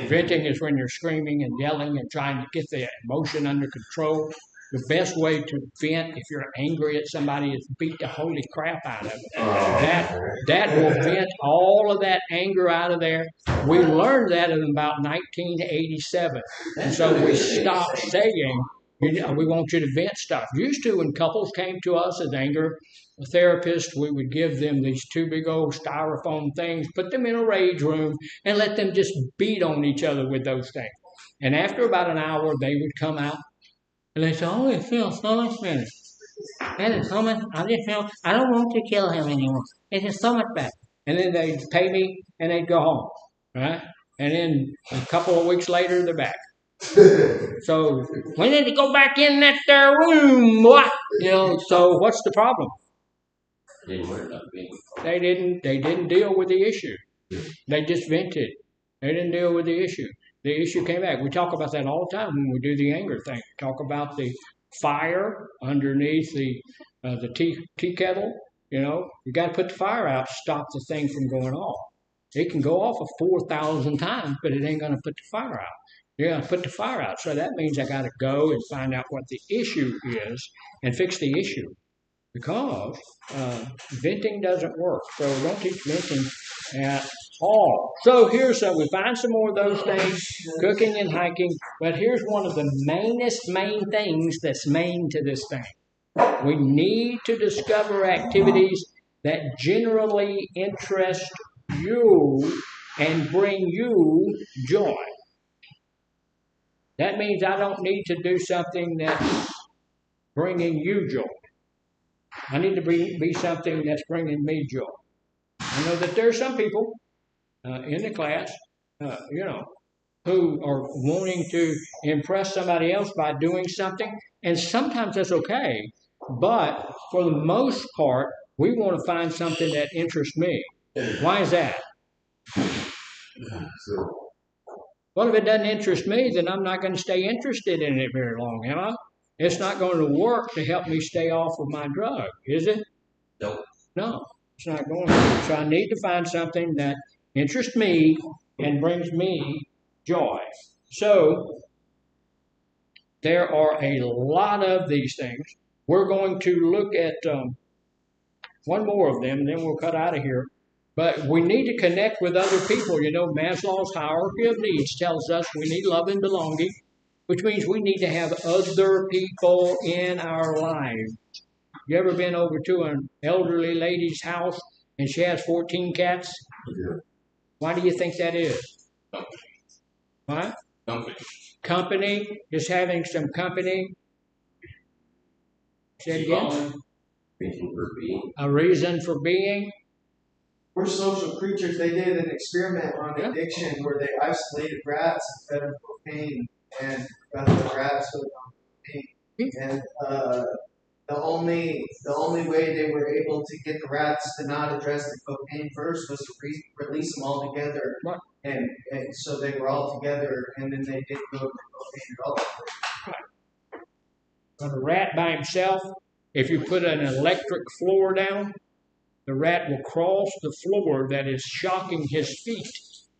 Venting is when you're screaming and yelling and trying to get the emotion under control. The best way to vent if you're angry at somebody is beat the holy crap out of it. That will vent all of that anger out of there. We learned that in about 1987. And so we stopped saying, we want you to vent stuff. Used to, when couples came to us as anger therapists, we would give them these two big old styrofoam things, put them in a rage room, and let them just beat on each other with those things. And after about an hour, they would come out and they say, "Oh, it feels so much better. That is so much. I don't want to kill him anymore. It is so much better." And then they'd pay me and they'd go home, right? And then a couple of weeks later, they're back. So we need to go back in that there room. What? So what's the problem? They didn't deal with the issue. They just vented. They didn't deal with the issue. The issue came back. We talk about that all the time when we do the anger thing. We talk about the fire underneath the tea kettle. You got to put the fire out to stop the thing from going off. It can go off 4,000 times, but it ain't going to put the fire out. You got to put the fire out. So that means I got to go and find out what the issue is and fix the issue. Because venting doesn't work. So we don't teach venting at all. So here's we find some more of those things, cooking and hiking. But here's one of the main things that's main to this thing. We need to discover activities that generally interest you and bring you joy. That means I don't need to do something that's bringing you joy. I need to be something that's bringing me joy. I know that there are some people in the class, who are wanting to impress somebody else by doing something, and sometimes that's okay. But for the most part, we want to find something that interests me. Why is that? So, Well, if it doesn't interest me, then I'm not going to stay interested in it very long, am I? It's not going to work to help me stay off of my drug, is it? Nope. No, it's not going to. So I need to find something that interests me and brings me joy. So there are a lot of these things. We're going to look at one more of them, and then we'll cut out of here. But we need to connect with other people. You know, Maslow's hierarchy of needs tells us we need love and belonging, which means we need to have other people in our lives. You ever been over to an elderly lady's house and she has 14 cats? yeah. Why do you think that is? What? Company. Company, just having some company. Say it again. Reason for being. A reason for being. We're social creatures. They did an experiment on addiction where they isolated rats and fed them cocaine and got the rats hooked on cocaine. And the only way they were able to get the rats to not address the cocaine first was to release them all together. Right. And so they were all together, and then they didn't go to cocaine at all. But a rat by himself, if you put an electric floor down, the rat will cross the floor that is shocking his feet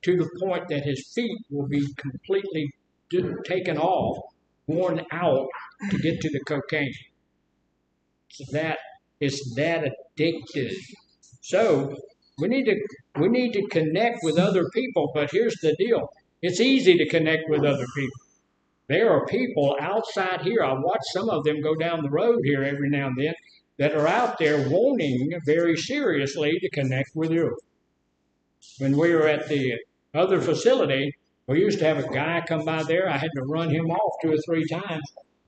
to the point that his feet will be completely taken off, worn out to get to the cocaine. So that is that addictive. So we need to connect with other people, but here's the deal. It's easy to connect with other people. There are people outside here. I watch some of them go down the road here every now and then that are out there wanting very seriously to connect with you. When we were at the other facility, we used to have a guy come by there. I had to run him off 2 or 3 times.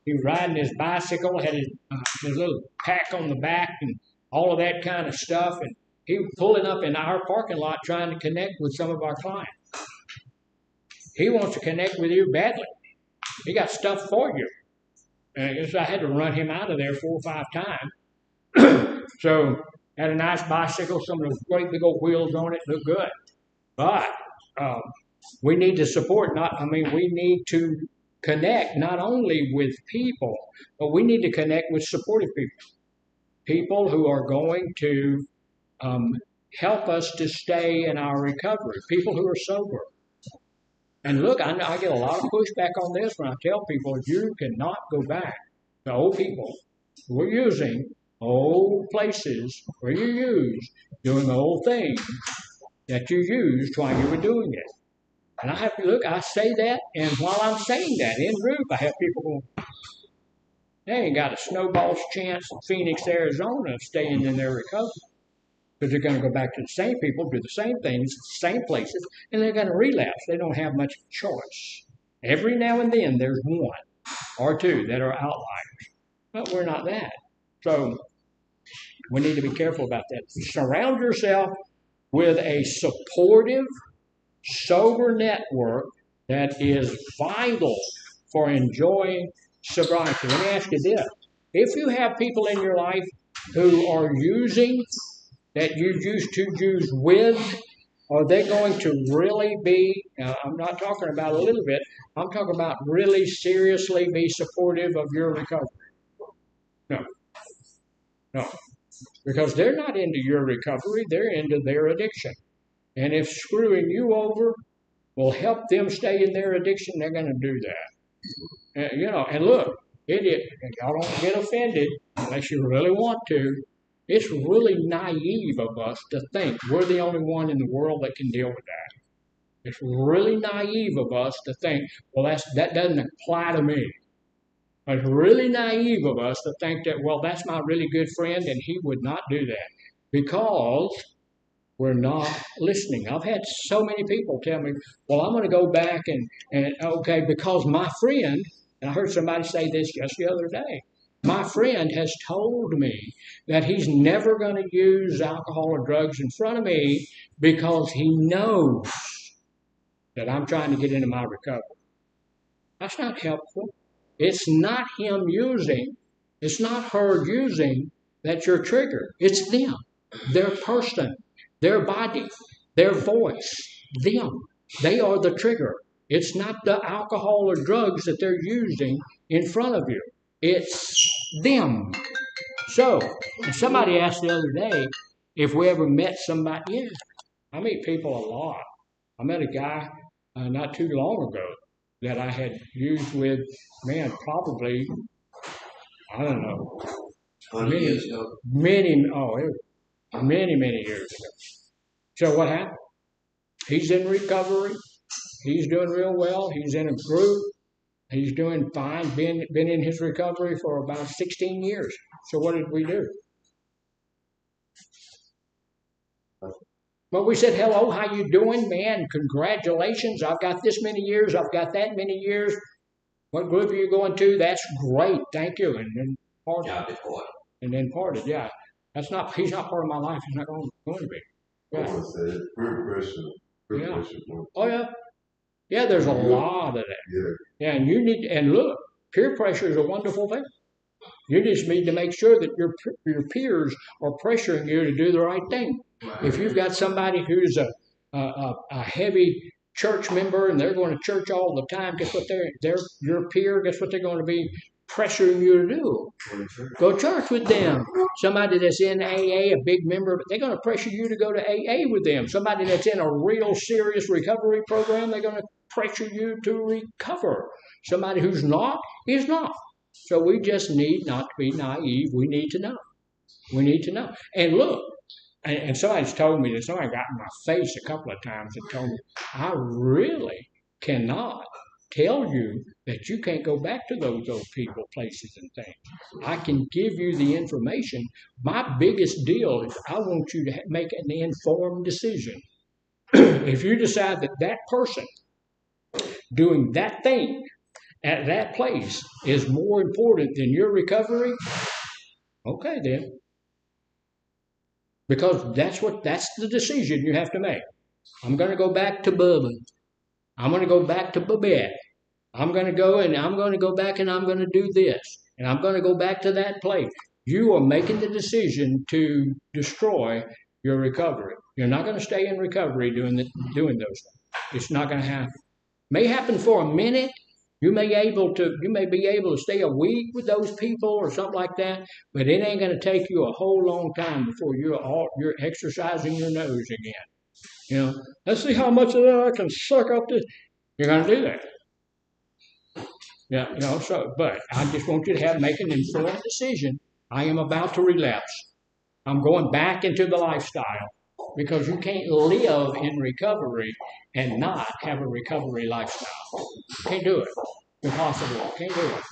He was riding his bicycle, had his little pack on the back and all of that kind of stuff. And he was pulling up in our parking lot trying to connect with some of our clients. He wants to connect with you badly. He got stuff for you. And so I had to run him out of there 4 or 5 times. So had a nice bicycle, some of those great big old wheels on it, looked good. But we need to support, we need to connect not only with people, but we need to connect with supportive people. People who are going to help us to stay in our recovery. People who are sober. And look, I get a lot of pushback on this when I tell people you cannot go back to old people who are using old places where you used, doing old things that you used while you were doing it. And I say that, and while I'm saying that, in group, I have people going, they ain't got a snowball's chance in Phoenix, Arizona of staying in their recovery. Because they're going to go back to the same people, do the same things, same places, and they're going to relapse. They don't have much choice. Every now and then, there's 1 or 2 that are outliers. But we're not that. So we need to be careful about that. Surround yourself with a supportive, sober network that is vital for enjoying sobriety. Let me ask you this. If you have people in your life who are using that you used to use with, are they going to really be, I'm not talking about a little bit, I'm talking about really seriously be supportive of your recovery? No. Because they're not into your recovery, they're into their addiction. And if screwing you over will help them stay in their addiction, they're going to do that. And look, y'all don't get offended unless you really want to. It's really naive of us to think we're the only one in the world that can deal with that. It's really naive of us to think, well, that doesn't apply to me. It's really naive of us to think that, well, that's my really good friend and he would not do that. Because we're not listening. I've had so many people tell me, well, I'm going to go back and okay, because my friend, and I heard somebody say this just the other day, my friend has told me that he's never going to use alcohol or drugs in front of me because he knows that I'm trying to get into my recovery. That's not helpful. It's not him using. It's not her using that's your trigger. It's them, their person, their body, their voice, them. They are the trigger. It's not the alcohol or drugs that they're using in front of you. It's them. So, and somebody asked the other day if we ever met somebody. Yeah, I meet people a lot. I met a guy not too long ago that I had used with, man, probably, I don't know, 100 years ago. many years ago. So what happened? He's in recovery. He's doing real well. He's in a group. He's doing fine. Been in his recovery for about 16 years. So what did we do? Well, we said, hello, how you doing, man? Congratulations. I've got this many years. I've got that many years. What group are you going to? That's great. Thank you. And then parted. Yeah, before. And then parted. Yeah. He's not part of my life. He's not going to be. I Yeah. would say peer pressure. Peer Yeah. pressure. Oh, yeah. Yeah, there's a lot of that. Yeah. Yeah, and look, peer pressure is a wonderful thing. You just need to make sure that your peers are pressuring you to do the right thing. If you've got somebody who's a heavy church member and they're going to church all the time, guess what they're your peer, guess what they're going to be pressuring you to do? Go to church with them. Somebody that's in AA, a big member, they're going to pressure you to go to AA with them. Somebody that's in a real serious recovery program, they're going to pressure you to recover. Somebody who's not is not. So we just need not to be naive. We need to know. We need to know. And look, and somebody's told me that somebody got in my face a couple of times and told me, I really cannot tell you that you can't go back to those old people, places, and things. I can give you the information. My biggest deal is I want you to make an informed decision. If you decide that that person doing that thing at that place is more important than your recovery, okay then. Because that's the decision you have to make. I'm going to go back to Bubba. I'm going to go back to Babette. I'm going to go back and I'm going to do this. And I'm going to go back to that place. You are making the decision to destroy your recovery. You're not going to stay in recovery doing those things. It's not going to happen. May happen for a minute. You may be able to stay a week with those people or something like that, but it ain't going to take you a whole long time before you're exercising your nose again. You know, let's see how much of that I can suck up this. You're going to do that. Yeah, you know. So, but I just want you to make an informed decision. I am about to relapse. I'm going back into the lifestyle because you can't live in recovery and not have a recovery lifestyle. Can't do it. Impossible. Can't do it.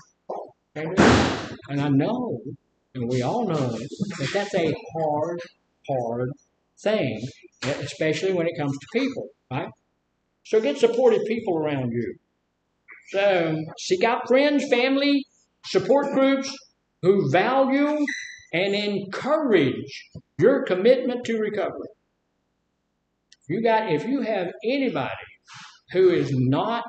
Can't do it. And I know, and we all know, that that's a hard thing, especially when it comes to people, right? So get supportive people around you. So seek out friends, family, support groups who value and encourage your commitment to recovery. If you have anybody who is not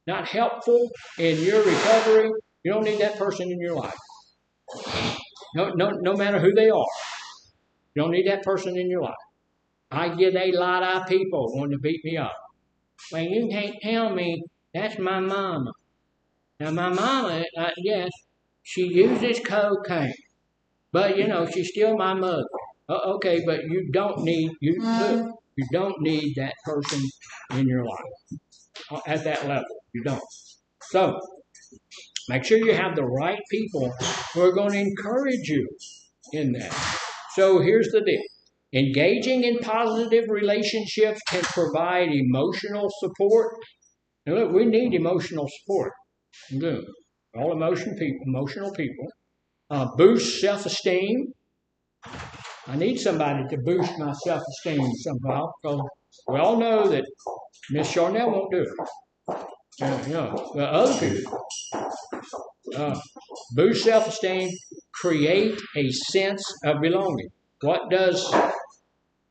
helpful in your recovery, you don't need that person in your life. No matter who they are, you don't need that person in your life. I get a lot of people wanting to beat me up. Well, you can't tell me that's my mama. Now my mama, yes, she uses cocaine, but she's still my mother. Okay, but you don't need that person in your life at that level. You don't. So make sure you have the right people who are going to encourage you in that. So here's the deal. Engaging in positive relationships can provide emotional support. Now look, we need emotional support. Good. All emotional people. Boost self-esteem. I need somebody to boost my self-esteem somehow, because we all know that Miss Charnel won't do it. The other people. Boost self-esteem, create a sense of belonging. What does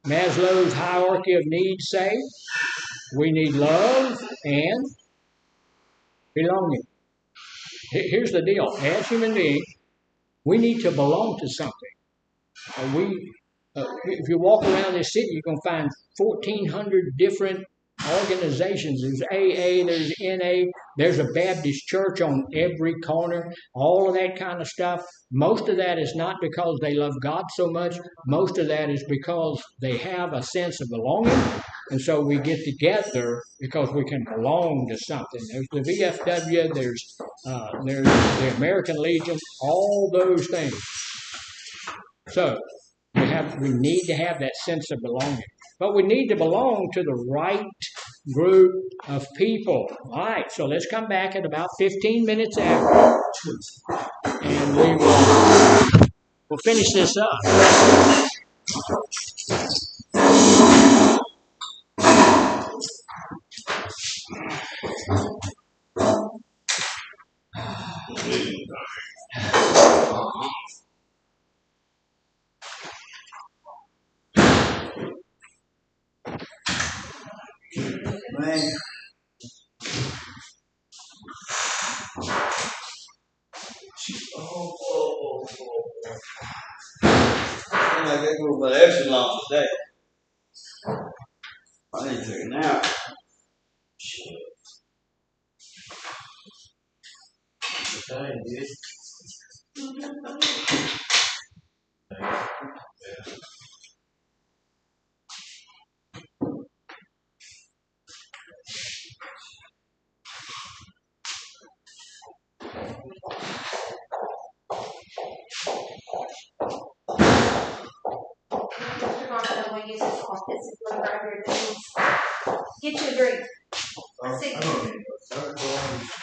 Maslow's hierarchy of needs say? We need love and belonging. Here's the deal: as human beings, we need to belong to something. If you walk around this city, you're gonna find 1,400 different organizations. There's AA, there's NA, there's a Baptist church on every corner. All of that kind of stuff. Most of that is not because they love God so much. Most of that is because they have a sense of belonging, and so we get together because we can belong to something. There's the VFW. There's the American Legion. All those things. So we need to have that sense of belonging. But we need to belong to the right group of people. All right, so let's come back at about 15 minutes after, and we'll finish this up. Man. I like that go but extra long today. I need to take a nap. Okay, dude. Get you a drink. I See. don't need those.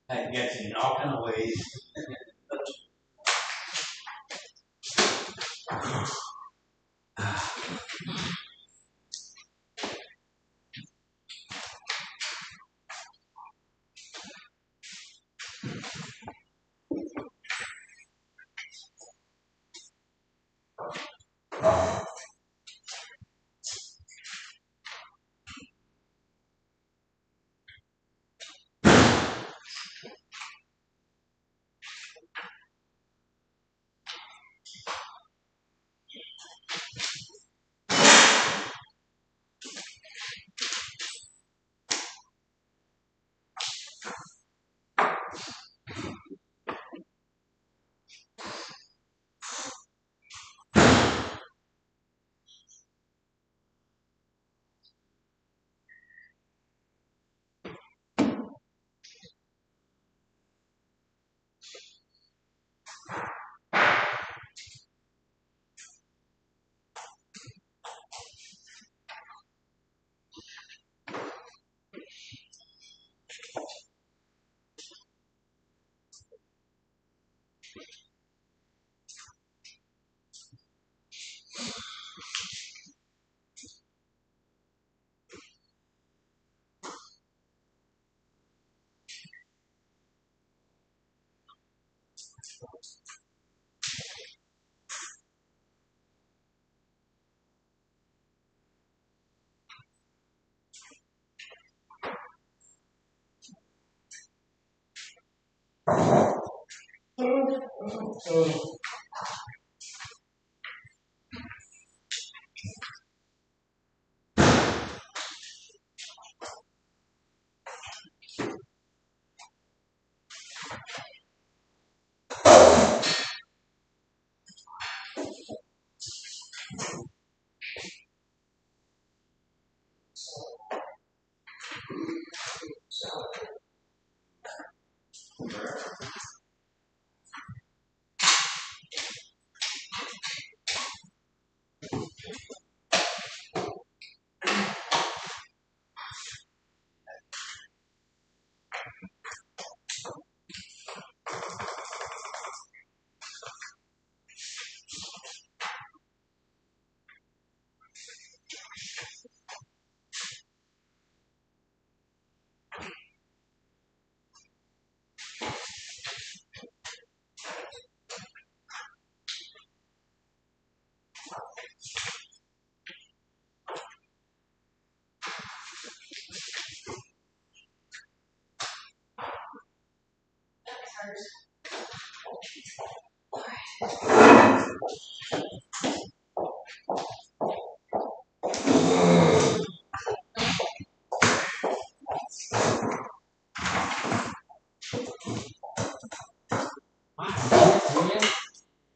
That gets in all kind of ways.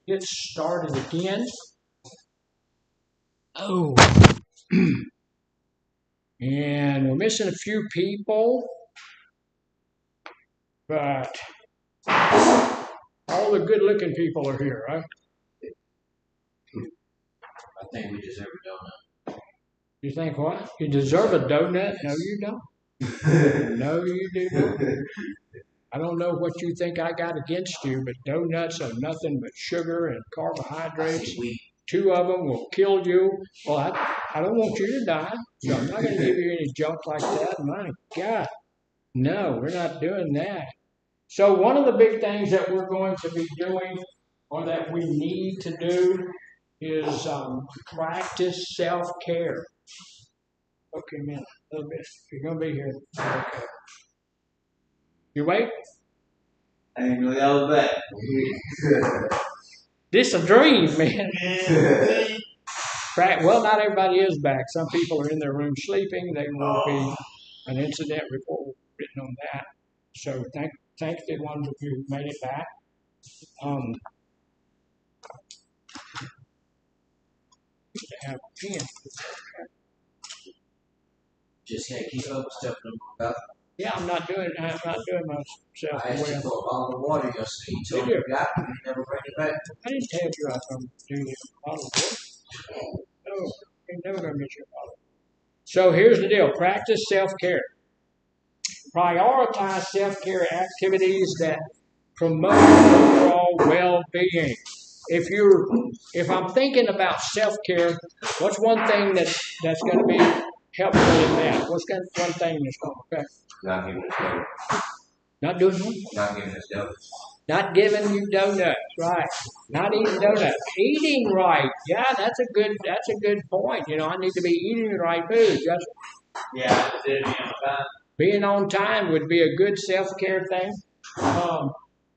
Get started again. Oh, and we're missing a few people, but all the good-looking people are here, right? I think we deserve a donut. You think what? You deserve a donut? No, you don't. No, you do not. I don't know what you think I got against you, but donuts are nothing but sugar and carbohydrates. Two of them will kill you. Well, I don't want you to die, so I'm not going to give you any junk like that. My God. No, we're not doing that. So one of the big things that we're going to be doing, or that we need to do, is practice self-care. Okay, man, a little bit. You're going to be here. Okay. You wait? I ain't gonna yell back. This a dream, man. Well, not everybody is back. Some people are in their room sleeping. There will be an incident report written on that. So thank the ones of you who made it back. To have a pen. Just can't keep up with stuff no more. Yeah, I'm not doing myself I asked you well. for a bottle of water yesterday. You told me you got it, you never bring it back. I didn't tell you I was going to do this bottle of water. No, I'm never going to get you a bottle. So here's the deal. Practice self-care. Prioritize self-care activities that promote overall well-being. If I'm thinking about self-care, what's one thing that's going to be helpful in that? What's one thing that's going to affect? Not giving us donuts. Not doing what? Not giving us donuts. Not giving you donuts, right? Not eating donuts. Eating right. Yeah, that's a good point. You know, I need to be eating the right food. Yeah, I did it on time. Being on time would be a good self-care thing.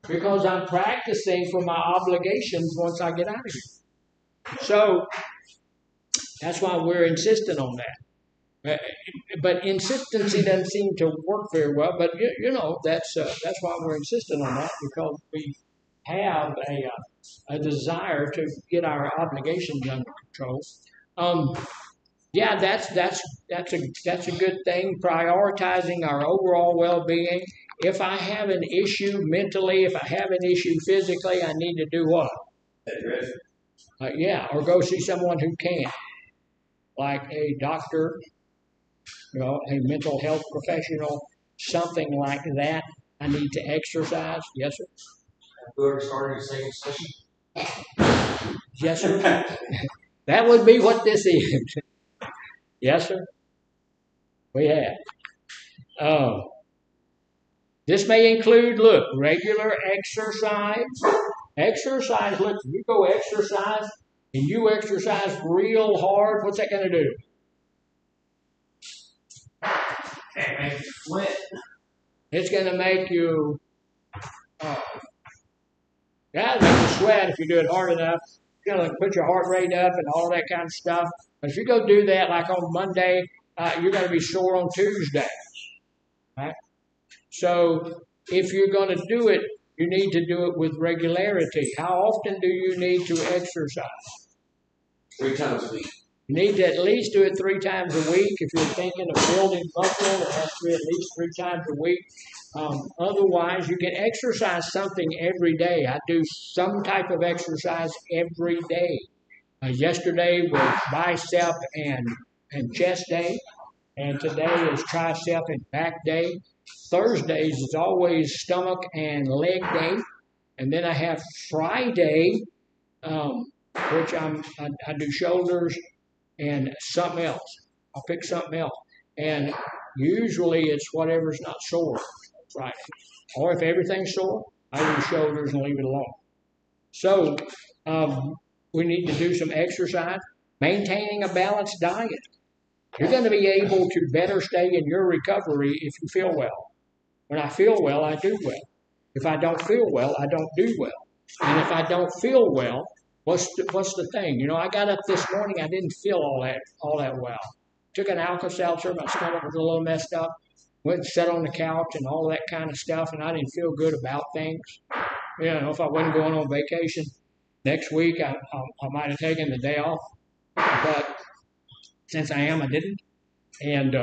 Because I'm practicing for my obligations once I get out of here. So that's why we're insistent on that. But insistency doesn't seem to work very well. But you know that's why we're insistent on that, because we have a desire to get our obligations under control. Yeah, that's a good thing. Prioritizing our overall well-being. If I have an issue mentally, if I have an issue physically, I need to do what? Address it. Yeah, or go see someone who can, like a doctor, you know, a mental health professional, something like that. I need to exercise. Yes, sir. Whoever started the second session. Yes, sir. That would be what this is. Yes, sir. We have. This may include, look, regular exercise. Exercise, look, if you go exercise and you exercise real hard, what's that going to do? Can't make you sweat. It's going to make you, yeah, make you sweat if you do it hard enough. It's going to put your heart rate up and all that kind of stuff. But if you go do that like on Monday, you're going to be sore on Tuesday. Right? So if you're going to do it, you need to do it with regularity. How often do you need to exercise? 3 times a week. You need to at least do it 3 times a week. If you're thinking of building muscle, it has to be at least 3 times a week. Otherwise, you can exercise something every day. I do some type of exercise every day. Yesterday was bicep and chest day, and today is tricep and back day. Thursdays is always stomach and leg day, and then I have Friday, which I do shoulders and something else. I'll pick something else, and usually it's whatever's not sore Friday. Or if everything's sore, I do shoulders and leave it alone. So we need to do some exercise, maintaining a balanced diet. You're going to be able to better stay in your recovery if you feel well. When I feel well, I do well. If I don't feel well, I don't do well. And if I don't feel well, what's the thing? You know, I got up this morning, I didn't feel all that well. Took an Alka-Seltzer, my stomach was a little messed up. Went and sat on the couch and all that kind of stuff, and I didn't feel good about things. You know, if I wasn't going on vacation next week, I might have taken the day off. But since I am, I didn't. And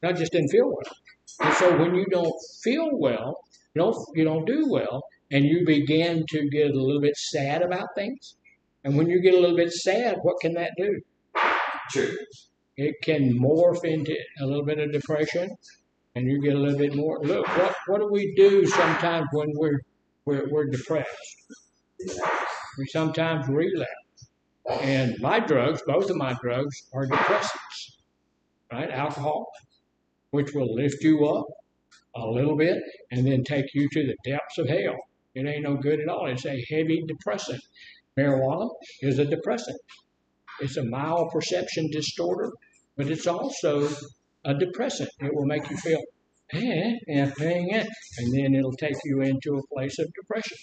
I just didn't feel well. And so when you don't feel well, you don't do well, and you begin to get a little bit sad about things. And when you get a little bit sad, what can that do? True. It can morph into a little bit of depression, and you get a little bit more. Look, what do we do sometimes when we're depressed? We sometimes relapse. And my drugs, both of my drugs, are depressants, right? Alcohol, which will lift you up a little bit and then take you to the depths of hell. It ain't no good at all. It's a heavy depressant. Marijuana is a depressant. It's a mild perception distorter, but it's also a depressant. It will make you feel, and then it'll take you into a place of depression.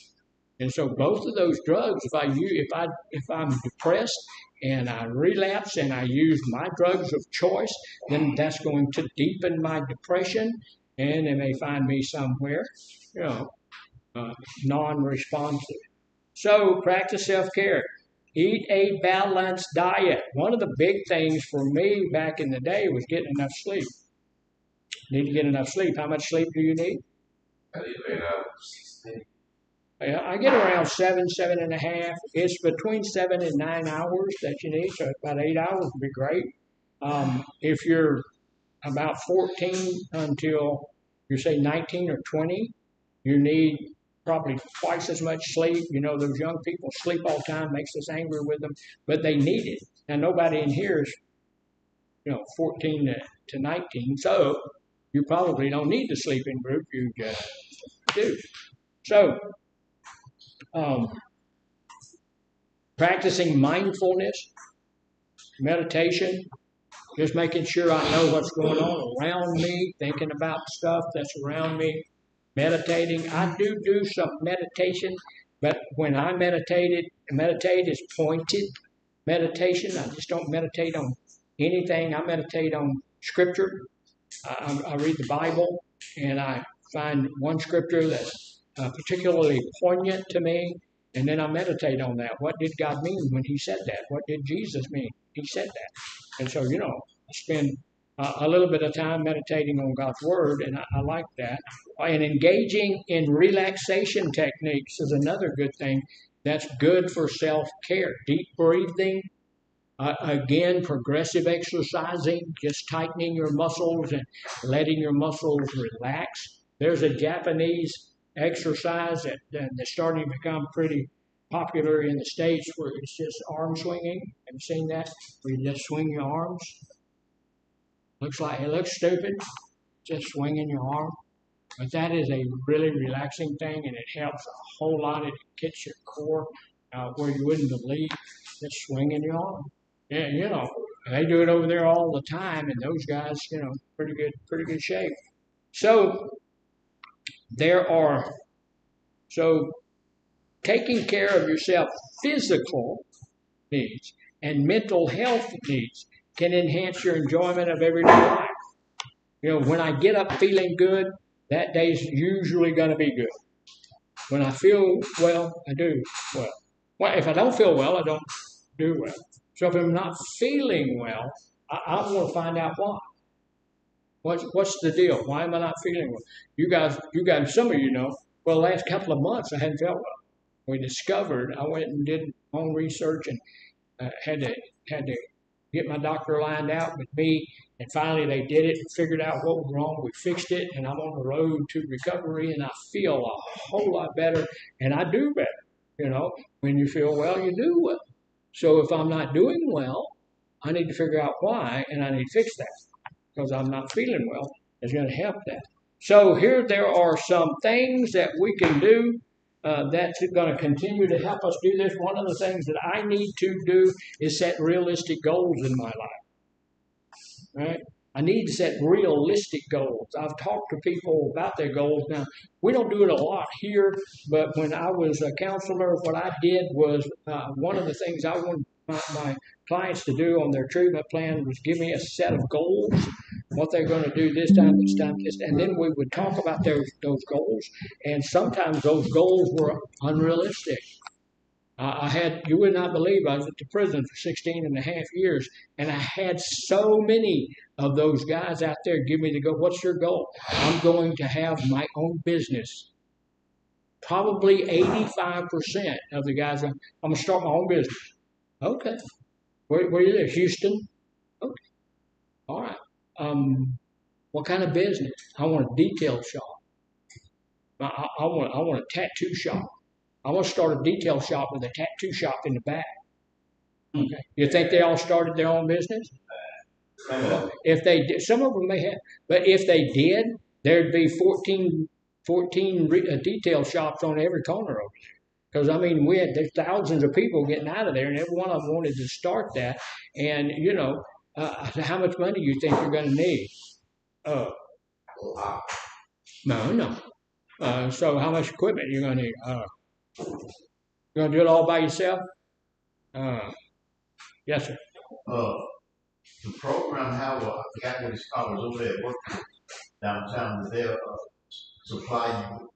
And so both of those drugs, if I'm depressed and I relapse and I use my drugs of choice, then that's going to deepen my depression, and they may find me somewhere, non-responsive. So practice self-care. Eat a balanced diet. One of the big things for me back in the day was getting enough sleep. Need to get enough sleep. How much sleep do you need? I get around 7.5. It's between 7 and 9 hours that you need, so about 8 hours would be great. If you're about 14 until you say 19 or 20, you need probably twice as much sleep. You know, those young people sleep all the time, makes us angry with them, but they need it. Now, nobody in here is, 14 to 19, so you probably don't need the sleeping group. You just do. So, practicing mindfulness, meditation, just making sure I know what's going on around me, thinking about stuff that's around me, meditating. I do some meditation, but when I meditate is pointed meditation. I just don't meditate on anything. I meditate on Scripture. I read the Bible, and I find one Scripture that's particularly poignant to me, and then I meditate on that. What did God mean when He said that? What did Jesus mean? He said that. And so, I spend a little bit of time meditating on God's Word, and I like that. And engaging in relaxation techniques is another good thing that's good for self-care. Deep breathing, again, progressive exercising, just tightening your muscles and letting your muscles relax. There's a Japanese exercise that's starting to become pretty popular in the States where it's just arm swinging. Have you seen that? Where you just swing your arms. It looks stupid, just swinging your arm. But that is a really relaxing thing, and it helps a whole lot. It gets your core where you wouldn't believe, just swinging your arm. Yeah, they do it over there all the time, and those guys, pretty good shape. So so taking care of yourself, physical needs and mental health needs can enhance your enjoyment of everyday life. When I get up feeling good, that day's usually going to be good. When I feel well, I do well. Well, if I don't feel well, I don't do well. So if I'm not feeling well, I want to find out why. What's the deal? Why am I not feeling well? You guys, some of you know. Well, the last couple of months I hadn't felt well. We discovered. I went and did my own research and had to get my doctor lined out with me. And finally they did it and figured out what was wrong. We fixed it, and I'm on the road to recovery, and I feel a whole lot better, and I do better. When you feel well, you do well. So if I'm not doing well, I need to figure out why, and I need to fix that because I'm not feeling well. It's going to help that. So there are some things that we can do that's going to continue to help us do this. One of the things that I need to do is set realistic goals in my life. Right? I need to set realistic goals. I've talked to people about their goals. Now, we don't do it a lot here, but when I was a counselor, what I did was one of the things I wanted my clients to do on their treatment plan was give me a set of goals, what they're going to do this time, and then we would talk about those goals, and sometimes those goals were unrealistic. You would not believe, I was at the prison for 16 and a half years, and I had so many of those guys out there give me the goal. What's your goal? I'm going to have my own business. Probably 85% of the guys, I'm going to start my own business. Okay. Where you live? Houston? Okay. All right. What kind of business? I want a detail shop. I want a tattoo shop. I want to start a detail shop with a tattoo shop in the back. Okay. You think they all started their own business? Well, if they did, some of them may have, but if they did, there'd be 14 detail shops on every corner over there. Because there's thousands of people getting out of there, and every one of them wanted to start that. And how much money do you think you're going to need? No. So how much equipment you're going to need? You're going to do it all by yourself? Yes, sir. The program, I forgot what it's called, was over there at work downtown. They'll supply you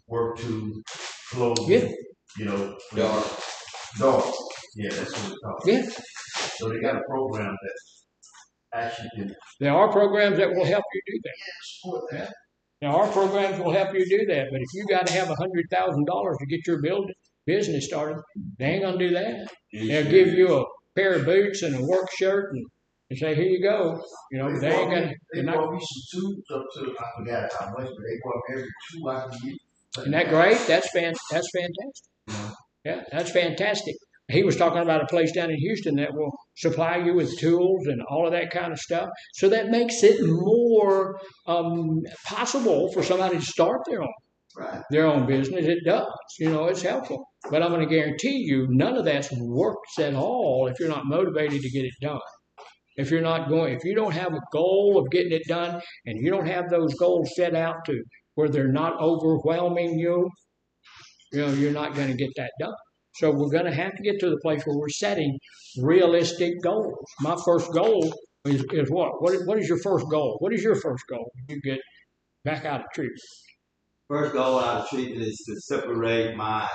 work to clothing, Dog. dogs. Yeah, that's what it's called. Yeah. So they got a program that actually can. There are programs that will help you do that. Support that. There are programs that will help you do that, but if you got to have $100,000 to get your business started, they ain't gonna do that. They'll give you a pair of boots and a work shirt and say, "Here you go." They ain't gonna. They brought me some tubes up to, I forgot how much, but they brought every tube I can get. Isn't that great? That's fantastic. Yeah, that's fantastic. He was talking about a place down in Houston that will supply you with tools and all of that kind of stuff. So that makes it more possible for somebody to start their own business. It does. It's helpful. But I'm going to guarantee you none of that works at all if you're not motivated to get it done. If you don't have a goal of getting it done, and you don't have those goals set out to where they're not overwhelming you, you're not going to get that done. So we're going to have to get to the place where we're setting realistic goals. My first goal is what? What is your first goal? What is your first goal when you get back out of treatment? First goal out of treatment is to separate my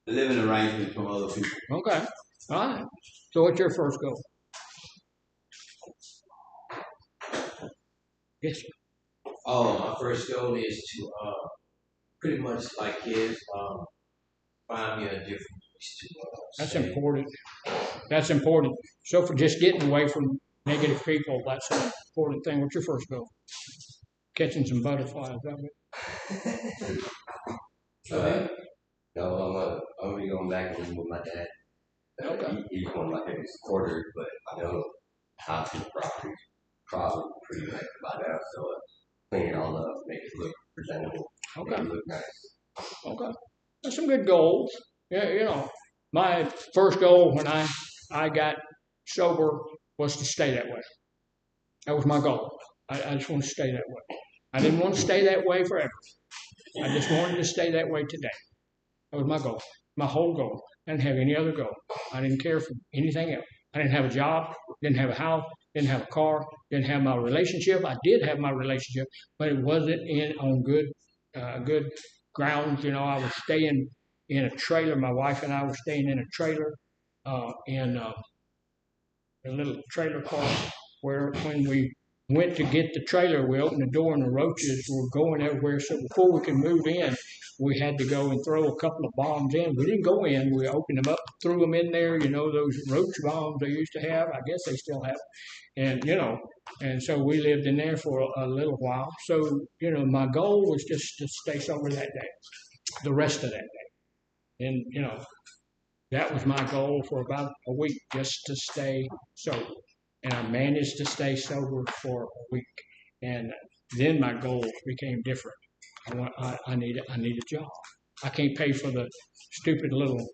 living arrangement from other people. Okay. All right. So what's your first goal? Yes, sir. Oh, my first goal is to pretty much like his find me a different place to. That's stay. important. That's important. So for just getting away from negative people, that's an important thing. What's your first goal? Catching some butterflies, is that it? Uh, no, I'm gonna be going back and with my dad. Okay. He's one of my favorite supporters, but I know house and property probably pretty nice by now, so clean it all up, make it look presentable, make Okay. it look nice. Okay. That's some good goals. Yeah, you know, my first goal when I got sober was to stay that way. That was my goal. I just want to stay that way. I didn't want to stay that way forever. I just wanted to stay that way today. That was my goal, my whole goal. I didn't have any other goal. I didn't care for anything else. I didn't have a job, didn't have a house, didn't have a car, didn't have my relationship. I did have my relationship, but it wasn't on good grounds. You know, I was staying in a trailer. My wife and I were staying in a trailer, in a little trailer park where when we went to get the trailer, we opened the door and the roaches were going everywhere. So before we could move in, we had to go and throw a couple of bombs in. We didn't go in. We opened them up, threw them in there. You know, those roach bombs they used to have. I guess they still have. And, you know, and so we lived in there for a little while. So, you know, my goal was just to stay sober that day, the rest of that day. And, you know, that was my goal for about a week, just to stay sober. And I managed to stay sober for a week. And then my goals became different. I need a job. I can't pay for the stupid little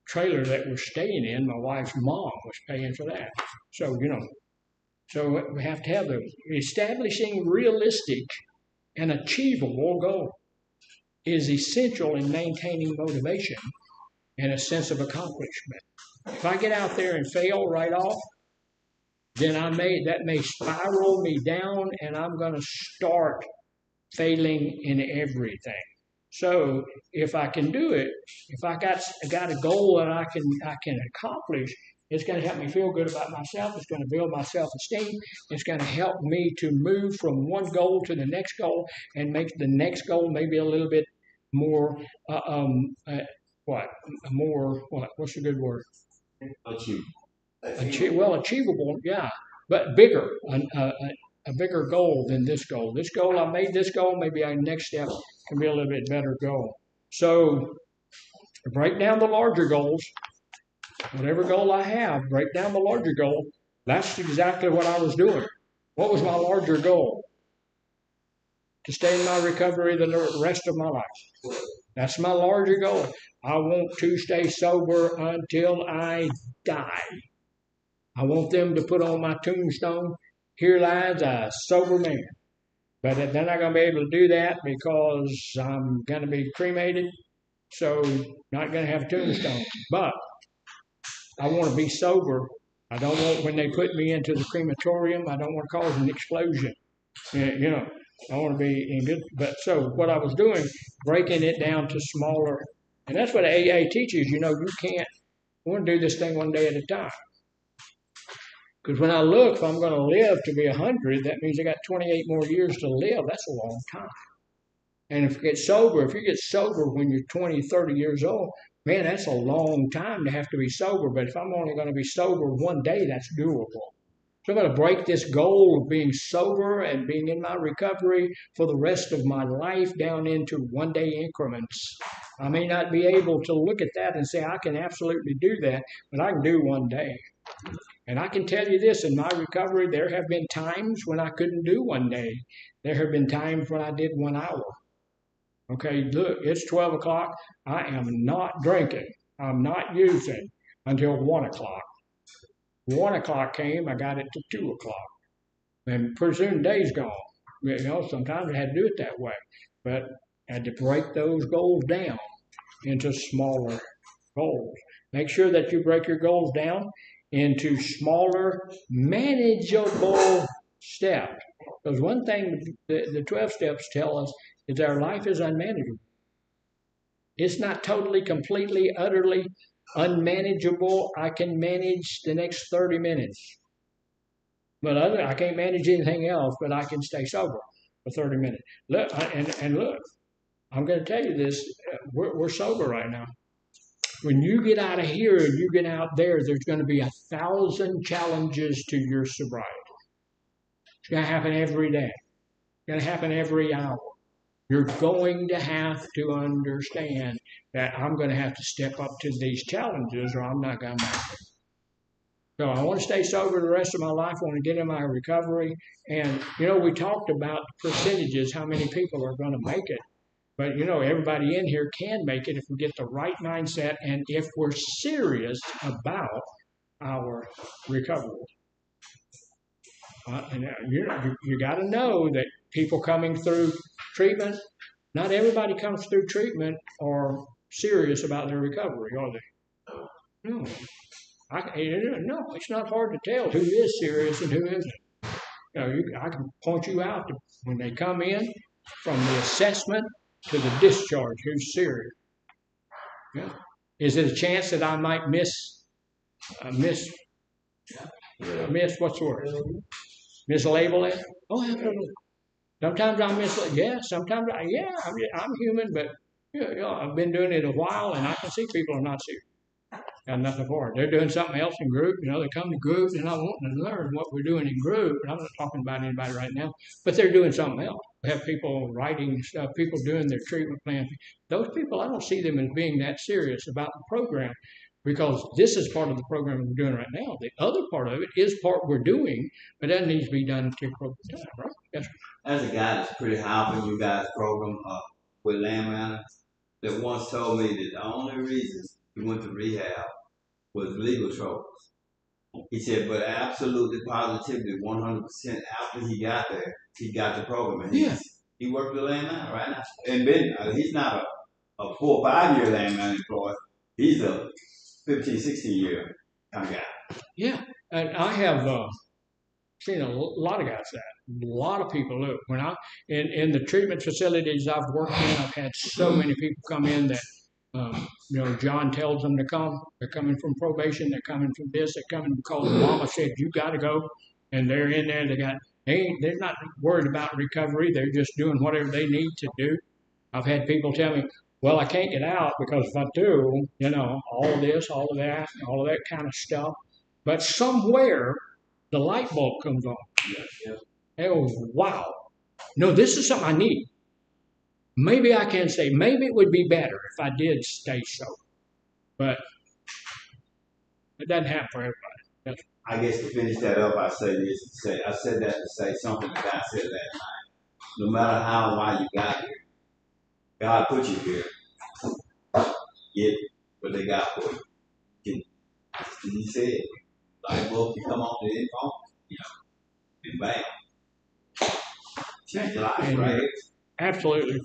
trailer that we're staying in. My wife's mom was paying for that. So, you know, so we have to have the establishing realistic and achievable goal is essential in maintaining motivation and a sense of accomplishment. If I get out there and fail right off, then that may spiral me down, and I'm going to start failing in everything. So if I can do it, if I got a goal that I can accomplish, it's going to help me feel good about myself. It's going to build my self-esteem. It's going to help me to move from one goal to the next goal and make the next goal maybe a little bit more what's a good word? Achievable, yeah, but bigger, a bigger goal than this goal. This goal, I made this goal, maybe our next step can be a little bit better goal. So break down the larger goals. Whatever goal I have, break down the larger goal. That's exactly what I was doing. What was my larger goal? To stay in my recovery the rest of my life. That's my larger goal. I want to stay sober until I die. I want them to put on my tombstone, here lies a sober man. But they're not going to be able to do that because I'm going to be cremated, so not going to have a tombstone. But I want to be sober. I don't want, when they put me into the crematorium, I don't want to cause an explosion. You know, I want to be in good. But so what I was doing, breaking it down to smaller, and that's what AA teaches. You know, you can't. I want to do this thing one day at a time. Because when I look, if I'm going to live to be 100, that means I got 28 more years to live. That's a long time. And if you get sober when you're 20, 30 years old, man, that's a long time to have to be sober. But if I'm only going to be sober one day, that's doable. So I'm going to break this goal of being sober and being in my recovery for the rest of my life down into one-day increments. I may not be able to look at that and say I can absolutely do that, but I can do one day. And I can tell you this, in my recovery, there have been times when I couldn't do one day. There have been times when I did 1 hour. Okay, look, it's 12 o'clock. I am not drinking. I'm not using until 1 o'clock. 1 o'clock came, I got it to 2 o'clock. And pretty soon the day's gone. You know, sometimes I had to do it that way. But I had to break those goals down into smaller goals. Make sure that you break your goals down into smaller, manageable steps. Because one thing the 12 steps tell us is our life is unmanageable. It's not totally, completely, utterly unmanageable. I can manage the next 30 minutes. But I can't manage anything else, but I can stay sober for 30 minutes. Look, and look, I'm going to tell you this. We're sober right now. When you get out of here and you get out there, there's going to be 1,000 challenges to your sobriety. It's going to happen every day. It's going to happen every hour. You're going to have to understand that I'm going to have to step up to these challenges or I'm not going to make it. So I want to stay sober the rest of my life. I want to get in my recovery. And, we talked about percentages, how many people are going to make it. But, everybody in here can make it if we get the right mindset and if we're serious about our recovery. And you got to know that people coming through treatment, not everybody comes through treatment are serious about their recovery, are they? No. No, it's not hard to tell who is serious and who isn't. I can point you out to, when they come in, from the assessment to the discharge, who's serious. Yeah. Is it a chance that I might miss what's the word? Mislabel it? Oh, absolutely. Sometimes I mislabel. Yeah, sometimes I'm human, but I've been doing it a while, and I can see people are not serious. Got nothing for it. They're doing something else in group. They come to group, and I want to learn what we're doing in group. And I'm not talking about anybody right now, but they're doing something else. We have people writing stuff, people doing their treatment plan. Those people, I don't see them as being that serious about the program because this is part of the program we're doing right now. The other part of it is part we're doing, but that needs to be done at the appropriate time, right? Yes, sir. As a guy that's pretty high up in you guys' program with Land Manor, that once told me that the only reason he went to rehab was legal troubles. He said, but absolutely, positively, 100% after he got there, he got the program. And he worked with Land Manor right now. And he's not a 4 or 5 year Land Manor employee. He's a 15, 16 year kind of guy. Yeah, and I have seen a lot of guys that. A lot of people look. When in the treatment facilities I've worked in, I've had so many people come in that John tells them to come. They're coming from probation. They're coming from this. They're coming because Mama said you got to go, and they're in there. They're not worried about recovery. They're just doing whatever they need to do. I've had people tell me, well, I can't get out because if I do, all of this, all of that kind of stuff. But somewhere the light bulb comes on. Yeah. Oh, wow. No, this is something I need. Maybe I can say, maybe it would be better if I did stay sober. But it doesn't happen for everybody. I guess to finish that up, I said that to say something that God said that night. No matter how and why you got here, God put you here. Get what they got for you. He said, light bulb can come off the end phone, and bam. Change your life, right? Absolutely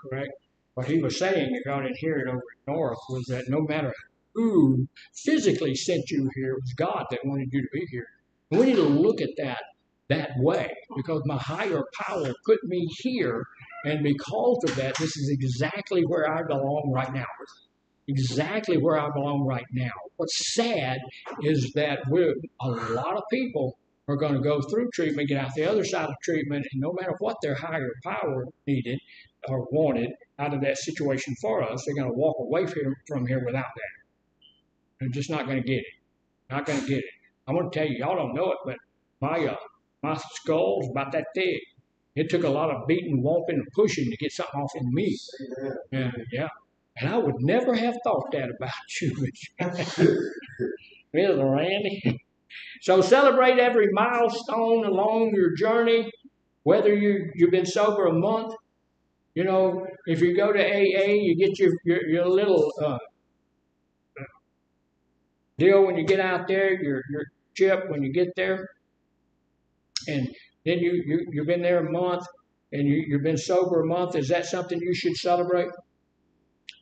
correct. What he was saying, if y'all didn't hear it over at North, was that no matter who physically sent you here, it was God that wanted you to be here. And we need to look at that way because my higher power put me here, and because of that, this is exactly where I belong right now. Exactly where I belong right now. What's sad is that a lot of people are going to go through treatment, get out the other side of treatment, and no matter what their higher power needed or wanted out of that situation for us, they're going to walk away from here without that. They're just not going to get it. Not going to get it. I'm going to tell you, y'all don't know it, but my skull's about that thick. It took a lot of beating, whomping, and pushing to get something off in me. Yeah. And I would never have thought that about you, Mr. Randy. So celebrate every milestone along your journey, whether you've been sober a month. If you go to AA, you get your little deal when you get out there, your chip when you get there. And then you've been there a month and you've been sober a month. Is that something you should celebrate?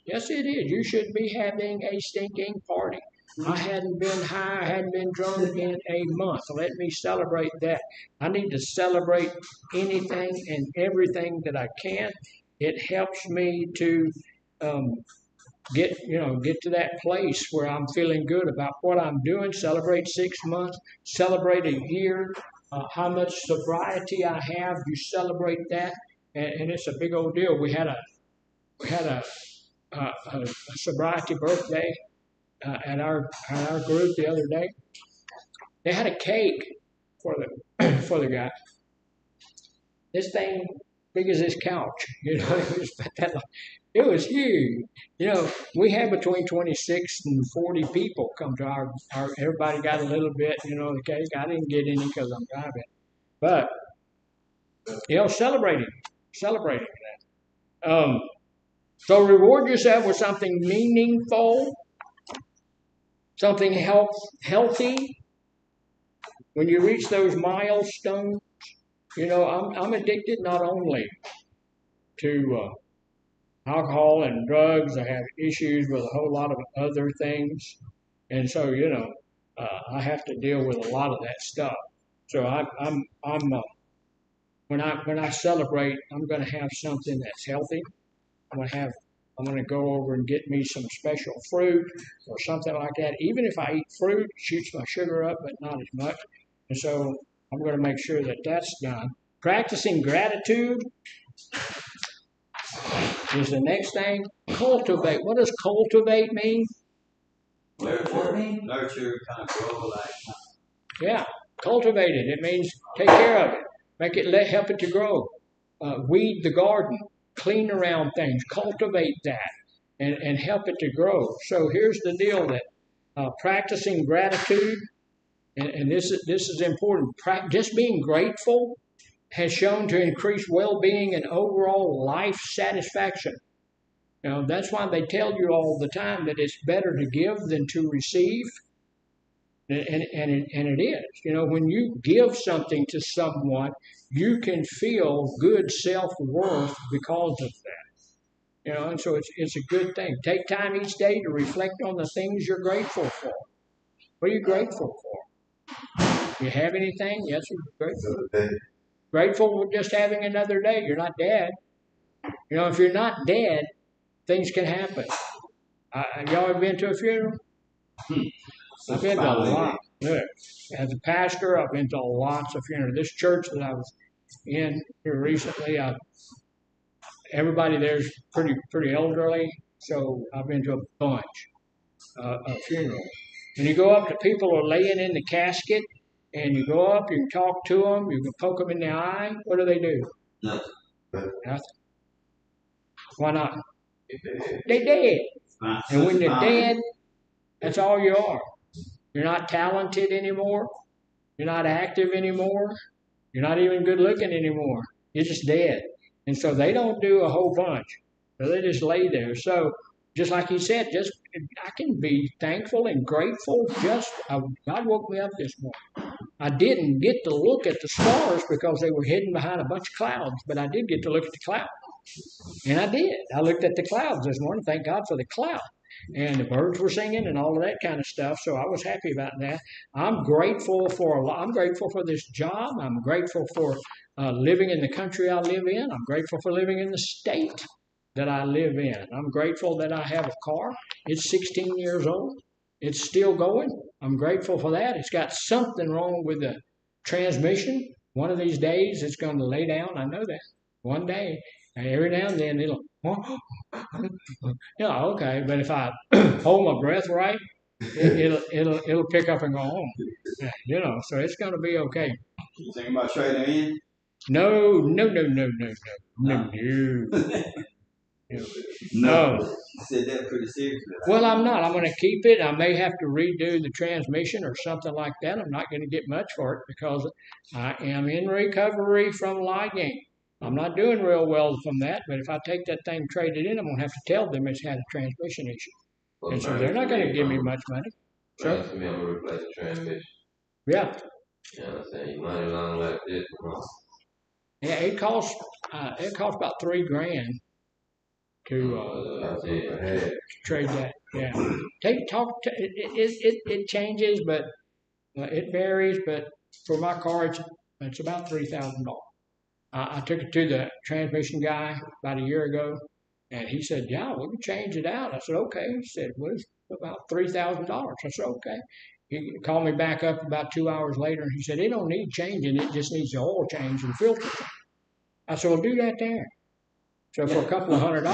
Yes, it is. You should be having a stinking party. I hadn't been high, I hadn't been drunk in a month. Let me celebrate that. I need to celebrate anything and everything that I can. It helps me to get to that place where I'm feeling good about what I'm doing. Celebrate 6 months, celebrate a year, how much sobriety I have. You celebrate that, and it's a big old deal. We had a sobriety birthday at our group the other day. They had a cake for the guy. This thing big as this couch. You know, it was about that long. It was huge. You know, we had between 26 and 40 people come to our everybody got a little bit, you know, the cake. I didn't get any because I'm driving. But, you know, celebrating that. So reward yourself with something meaningful, something healthy. When you reach those milestones, you know, I'm addicted not only to alcohol and drugs. I have issues with a whole lot of other things, and so you know, I have to deal with a lot of that stuff. So when I celebrate, I'm going to have something that's healthy. I'm going to go over and get me some special fruit or something like that. Even if I eat fruit, it shoots my sugar up, but not as much. And so I'm going to make sure that that's done. Practicing gratitude is the next thing. Cultivate. What does cultivate mean? Nurture, kind of grow like. Yeah, cultivate it. It means take care of it. Make it, help it to grow. Weed the garden. Clean around things. Cultivate that and help it to grow. So here's the deal that practicing gratitude, and this is important. Just being grateful has shown to increase well-being and overall life satisfaction. You know, that's why they tell you all the time that it's better to give than to receive. And it is. You know, when you give something to someone, you can feel good self-worth because of that. You know, and so it's a good thing. Take time each day to reflect on the things you're grateful for. What are you grateful for? You have anything? Yes, you're grateful. Grateful for just having another day. You're not dead. You know, if you're not dead, things can happen. Y'all ever been to a funeral? I've been to a lot. Look, as a pastor, I've been to lots of funerals. This church that I was in here recently, everybody there's pretty elderly, so I've been to a bunch of funerals. And you go up to people who are laying in the casket, and you go up, you can talk to them, you can poke them in the eye. What do? Nothing. Why not? They dead. And when they're dead, that's all you are. You're not talented anymore. You're not active anymore. You're not even good looking anymore. You're just dead. And so they don't do a whole bunch. So they just lay there. So just like he said, I can be thankful and grateful. God woke me up this morning. I didn't get to look at the stars because they were hidden behind a bunch of clouds, but I did get to look at the clouds. And I did. I looked at the clouds this morning. Thank God for the cloud. And the birds were singing and all of that kind of stuff. So I was happy about that. I'm grateful for this job. I'm grateful for living in the country I live in. I'm grateful for living in the state that I live in. I'm grateful that I have a car. It's 16 years old. It's still going. I'm grateful for that. It's got something wrong with the transmission. One of these days it's going to lay down. I know that. One day. Every now and then it'll, yeah, okay. But if I hold my breath right, it'll pick up and go home. Yeah, you know, so it's going to be okay. You thinking about trading in? No. No. You said that pretty seriously. Well, I'm not. I'm going to keep it. I may have to redo the transmission or something like that. I'm not going to get much for it because I am in recovery from lighting. I'm not doing real well from that, but if I take that thing traded in, I'm going to have to tell them it's had a transmission issue. Well, and so they're not going to give me much money. So, I'm going to replace the transmission. Yeah. You know what I'm saying? Money long like this. Yeah, it costs about $3,000 to trade that. Yeah. It changes, but it varies. But for my car, it's about $3,000. I took it to the transmission guy about a year ago, and he said, "Yeah, we can change it out." I said, "Okay." He said, "Well, it's about $3,000." I said, "Okay." He called me back up about 2 hours later, and he said, "It don't need changing. It just needs the oil change and filter." I said, "Well, do that there." So for a couple of $100,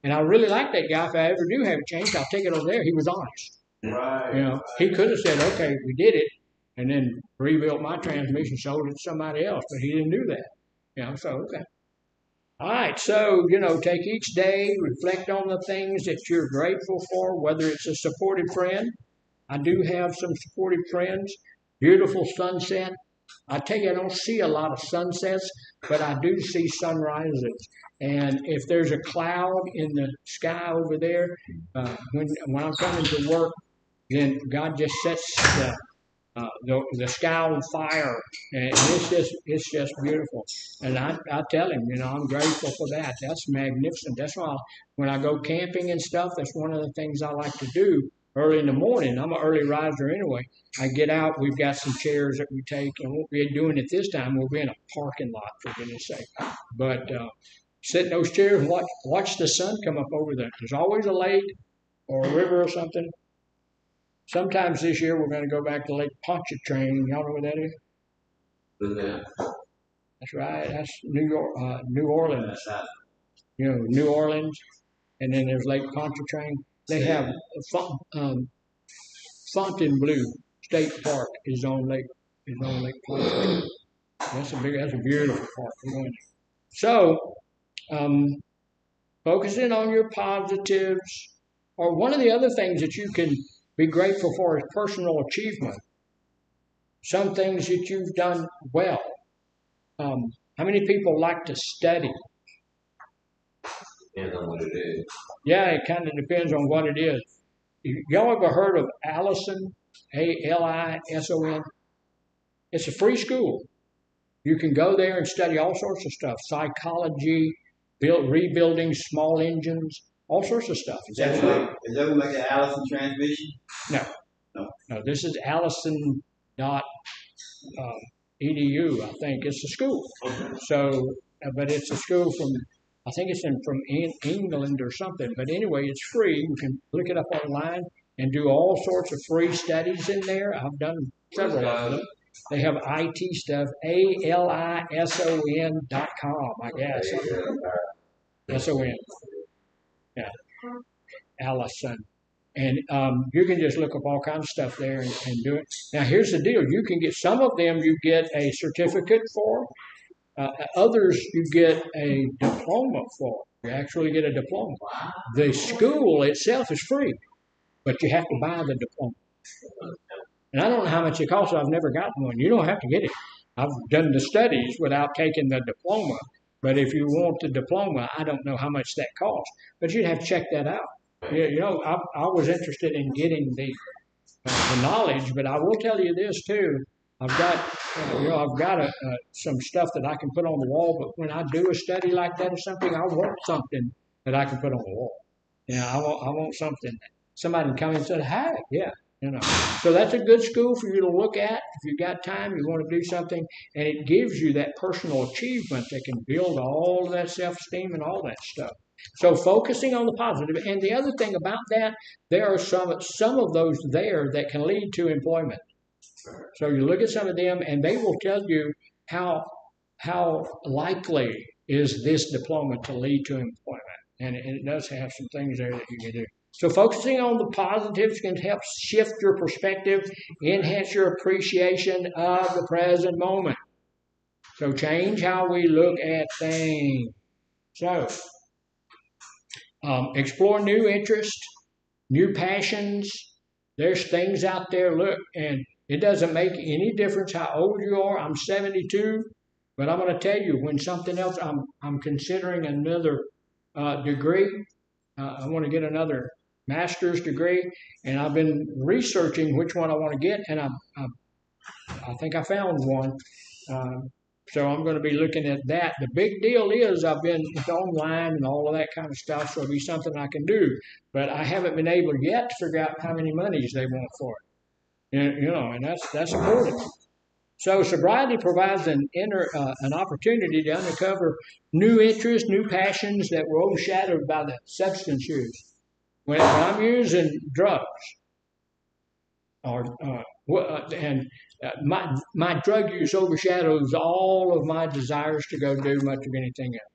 and I really like that guy. If I ever do have it changed, I'll take it over there. He was honest. Right. You know, he could have said, "Okay, we did it," and then rebuilt my transmission, sold it to somebody else, but he didn't do that. So okay. All right, so, take each day, reflect on the things that you're grateful for, whether it's a supportive friend. I do have some supportive friends. Beautiful sunset. I tell you, I don't see a lot of sunsets, but I do see sunrises. And if there's a cloud in the sky over there, when I'm coming to work, then God just sets the sky on fire, and it's just beautiful. And I tell him, I'm grateful for that. That's magnificent. That's why when I go camping and stuff, that's one of the things I like to do early in the morning. I'm an early riser anyway. I get out. We've got some chairs that we take, and won't be doing it this time. We'll be in a parking lot, for goodness sake. But sit in those chairs and watch the sun come up over there. There's always a lake or a river or something. Sometimes this year we're going to go back to Lake Pontchartrain. Y'all know where that is? That's right. That's New York, New Orleans. New Orleans, and then there's Lake Pontchartrain. They have Fontainebleau State Park is on Lake Pontchartrain. That's a beautiful park. We're going there. So, focusing on your positives, or one of the other things that you can be grateful for is personal achievement. Some things that you've done well. How many people like to study? Depends on what it is. Yeah, it kind of depends on what it is. Y'all ever heard of Allison? Alison? It's a free school. You can go there and study all sorts of stuff. Psychology, rebuilding small engines, all sorts of stuff. Is that like an Allison transmission? No, this is Allison edu, I think. It's a school. Okay. So, but it's a school I think it's from England or something. But anyway, it's free. You can look it up online and do all sorts of free studies in there. I've done several of them. They have IT stuff, ALISON.com, I guess. SON. Yeah. Allison. And you can just look up all kinds of stuff there and do it. Now, here's the deal. You can get some of them you get a certificate for. Others you get a diploma for. You actually get a diploma. The school itself is free, but you have to buy the diploma. And I don't know how much it costs. I've never gotten one. You don't have to get it. I've done the studies without taking the diploma. But if you want the diploma, I don't know how much that costs. But you'd have to check that out. I was interested in getting the knowledge, but I will tell you this too. I've got some stuff that I can put on the wall. But when I do a study like that or something, I want something that I can put on the wall. I want something that somebody can come in and say, "Hey, yeah." So that's a good school for you to look at. If you've got time, you want to do something, and it gives you that personal achievement that can build all of that self-esteem and all that stuff. So focusing on the positive. And the other thing about that, there are some of those there that can lead to employment. So you look at some of them, and they will tell you how likely is this diploma to lead to employment. And it does have some things there that you can do. So focusing on the positives can help shift your perspective, enhance your appreciation of the present moment. So change how we look at things. So explore new interests, new passions. There's things out there, look, and it doesn't make any difference how old you are. I'm 72, but I'm going to tell you, when something else, I'm considering another degree. I want to get another master's degree, and I've been researching which one I want to get, and I think I found one. So I'm going to be looking at that. The big deal is it's online and all of that kind of stuff, so it'll be something I can do. But I haven't been able yet to figure out how many monies they want for it. And that's important. So sobriety provides an opportunity to uncover new interests, new passions that were overshadowed by the substance use. When I'm using drugs, my drug use overshadows all of my desires to go do much of anything else.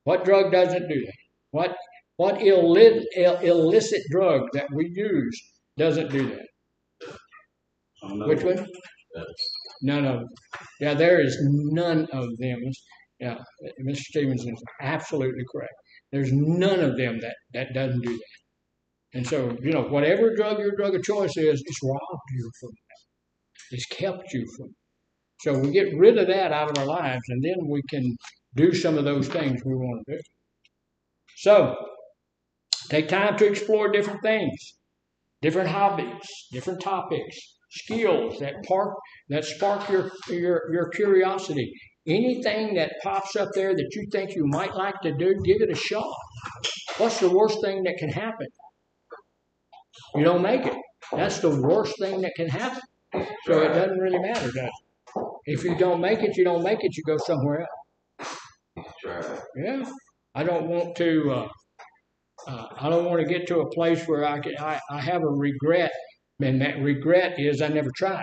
What drug doesn't do that? What illicit drug that we use doesn't do that? Which one? None of them. Yeah, there is none of them. Yeah, Mr. Stevens is absolutely correct. There's none of them that doesn't do that. And so, whatever drug your drug of choice is, it's robbed you from that. It's kept you from it. So we get rid of that out of our lives, and then we can do some of those things we want to do. So take time to explore different things, different hobbies, different topics, skills that spark your curiosity. Anything that pops up there that you think you might like to do, give it a shot. What's the worst thing that can happen? You don't make it. That's the worst thing that can happen. So it doesn't really matter, does it? If you don't make it, you don't make it. You go somewhere else. That's right. Yeah. I don't want to. I don't want to get to a place where I have a regret, and that regret is I never tried.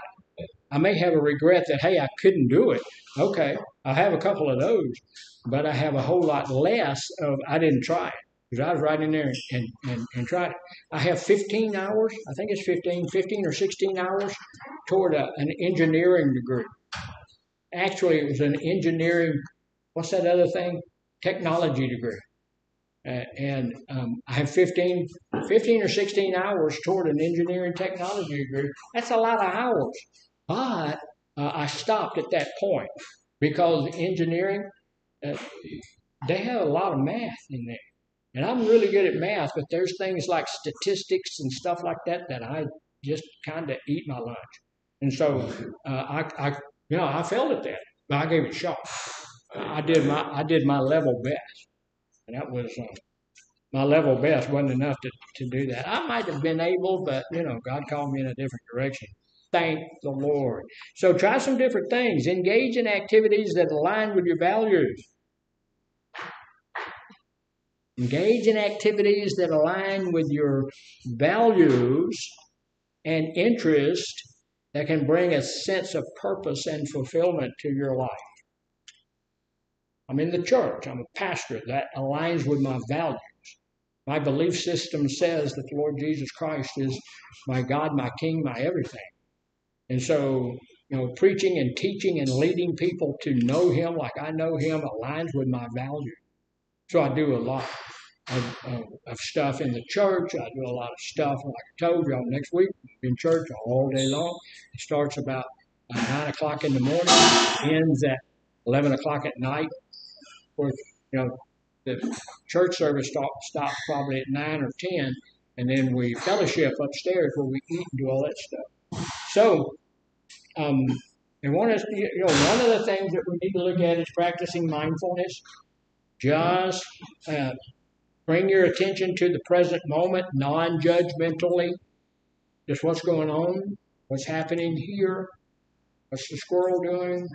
I may have a regret that, hey, I couldn't do it. Okay, I have a couple of those, but I have a whole lot less of I didn't try it because I was right in there and tried it. I have 15 hours, I think it's 15 or 16 hours toward an engineering degree. Actually, it was an engineering, what's that other thing? Technology degree. And I have 15 or 16 hours toward an engineering technology degree. That's a lot of hours. But I stopped at that point because engineering, they have a lot of math in there. And I'm really good at math, but there's things like statistics and stuff like that that I just kind of eat my lunch. And so I failed at that, but I gave it a shot. I did my level best. And that was my level best wasn't enough to do that. I might have been able, but God called me in a different direction. Thank the Lord. So try some different things. Engage in activities that align with your values. Engage in activities that align with your values and interest that can bring a sense of purpose and fulfillment to your life. I'm in the church. I'm a pastor. That aligns with my values. My belief system says that the Lord Jesus Christ is my God, my King, my everything. And so, preaching and teaching and leading people to know Him like I know Him aligns with my values. So I do a lot of stuff in the church. I do a lot of stuff, like I told y'all, next week, in church all day long. It starts about 9 o'clock in the morning, ends at 11 o'clock at night. Of course, the church service stops probably at 9 or 10, and then we fellowship upstairs where we eat and do all that stuff. So, and one of the things that we need to look at is practicing mindfulness. Just bring your attention to the present moment, non-judgmentally. Just what's going on, what's happening here, what's the squirrel doing.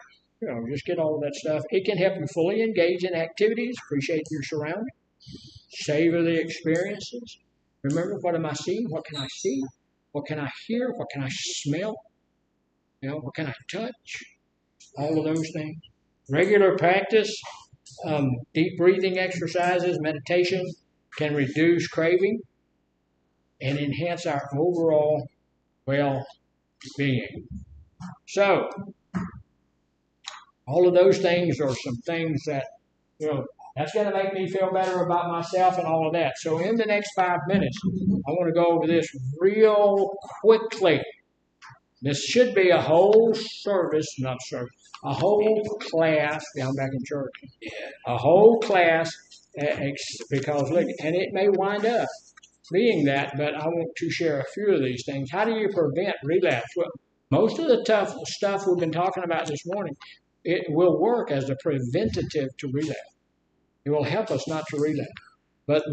Just get all of that stuff. It can help you fully engage in activities, appreciate your surroundings, savor the experiences. Remember, what am I seeing? What can I see? What can I hear? What can I smell? What can I touch? All of those things. Regular practice, deep breathing exercises, meditation can reduce craving and enhance our overall well-being. So, all of those things are some things that, that's going to make me feel better about myself and all of that. So in the next 5 minutes, I want to go over this real quickly. This should be a whole a whole class. Yeah, I'm back in church. A whole class, because look, and it may wind up being that, but I want to share a few of these things. How do you prevent relapse? Well, most of the tough stuff we've been talking about this morning, it will work as a preventative to relapse. It will help us not to relapse. But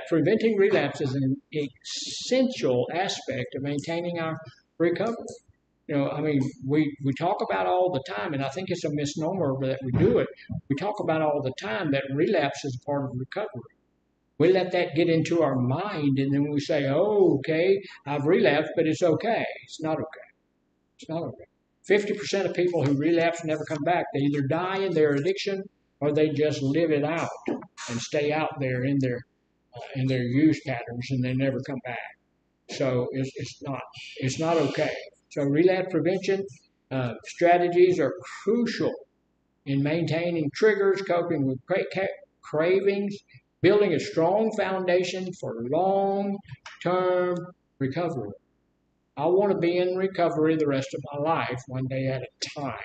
preventing relapse is an essential aspect of maintaining our recovery. We talk about all the time, and I think it's a misnomer that we do it. We talk about all the time that relapse is part of recovery. We let that get into our mind, and then we say, oh, okay, I've relapsed, but it's okay. It's not okay. It's not okay. 50% of people who relapse never come back. They either die in their addiction or they just live it out and stay out there in their use patterns, and they never come back. So it's not okay. So relapse prevention strategies are crucial in maintaining triggers, coping with cravings, building a strong foundation for long-term recovery. I want to be in recovery the rest of my life, one day at a time.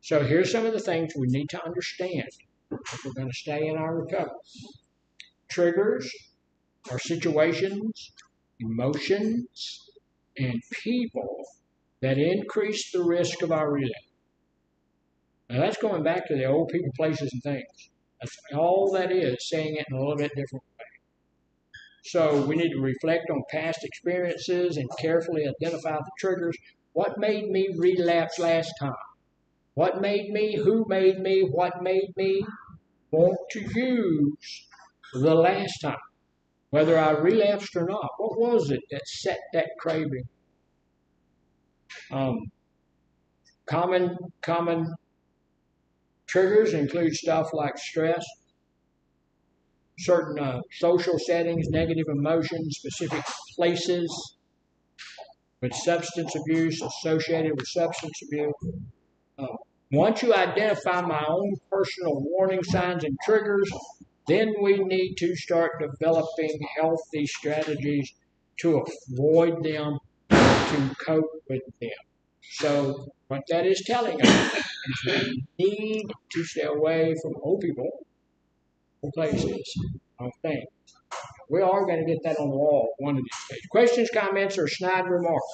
So here's some of the things we need to understand if we're going to stay in our recovery. Triggers are situations, emotions, and people that increase the risk of our relapse. Now that's going back to the old people, places, and things. That's all that is, saying it in a little bit different way. So we need to reflect on past experiences and carefully identify the triggers. What made me relapse last time? What made me, who made me, what made me want to use the last time? Whether I relapsed or not, what was it that set that craving? Common triggers include stuff like stress, certain social settings, negative emotions, specific places with substance abuse, associated with substance abuse. Once you identify my own personal warning signs and triggers, then we need to start developing healthy strategies to avoid them, to cope with them. So what that is telling us is we need to stay away from old people, places, or things. We are going to get that on the wall one of these days. Questions, comments, or snide remarks?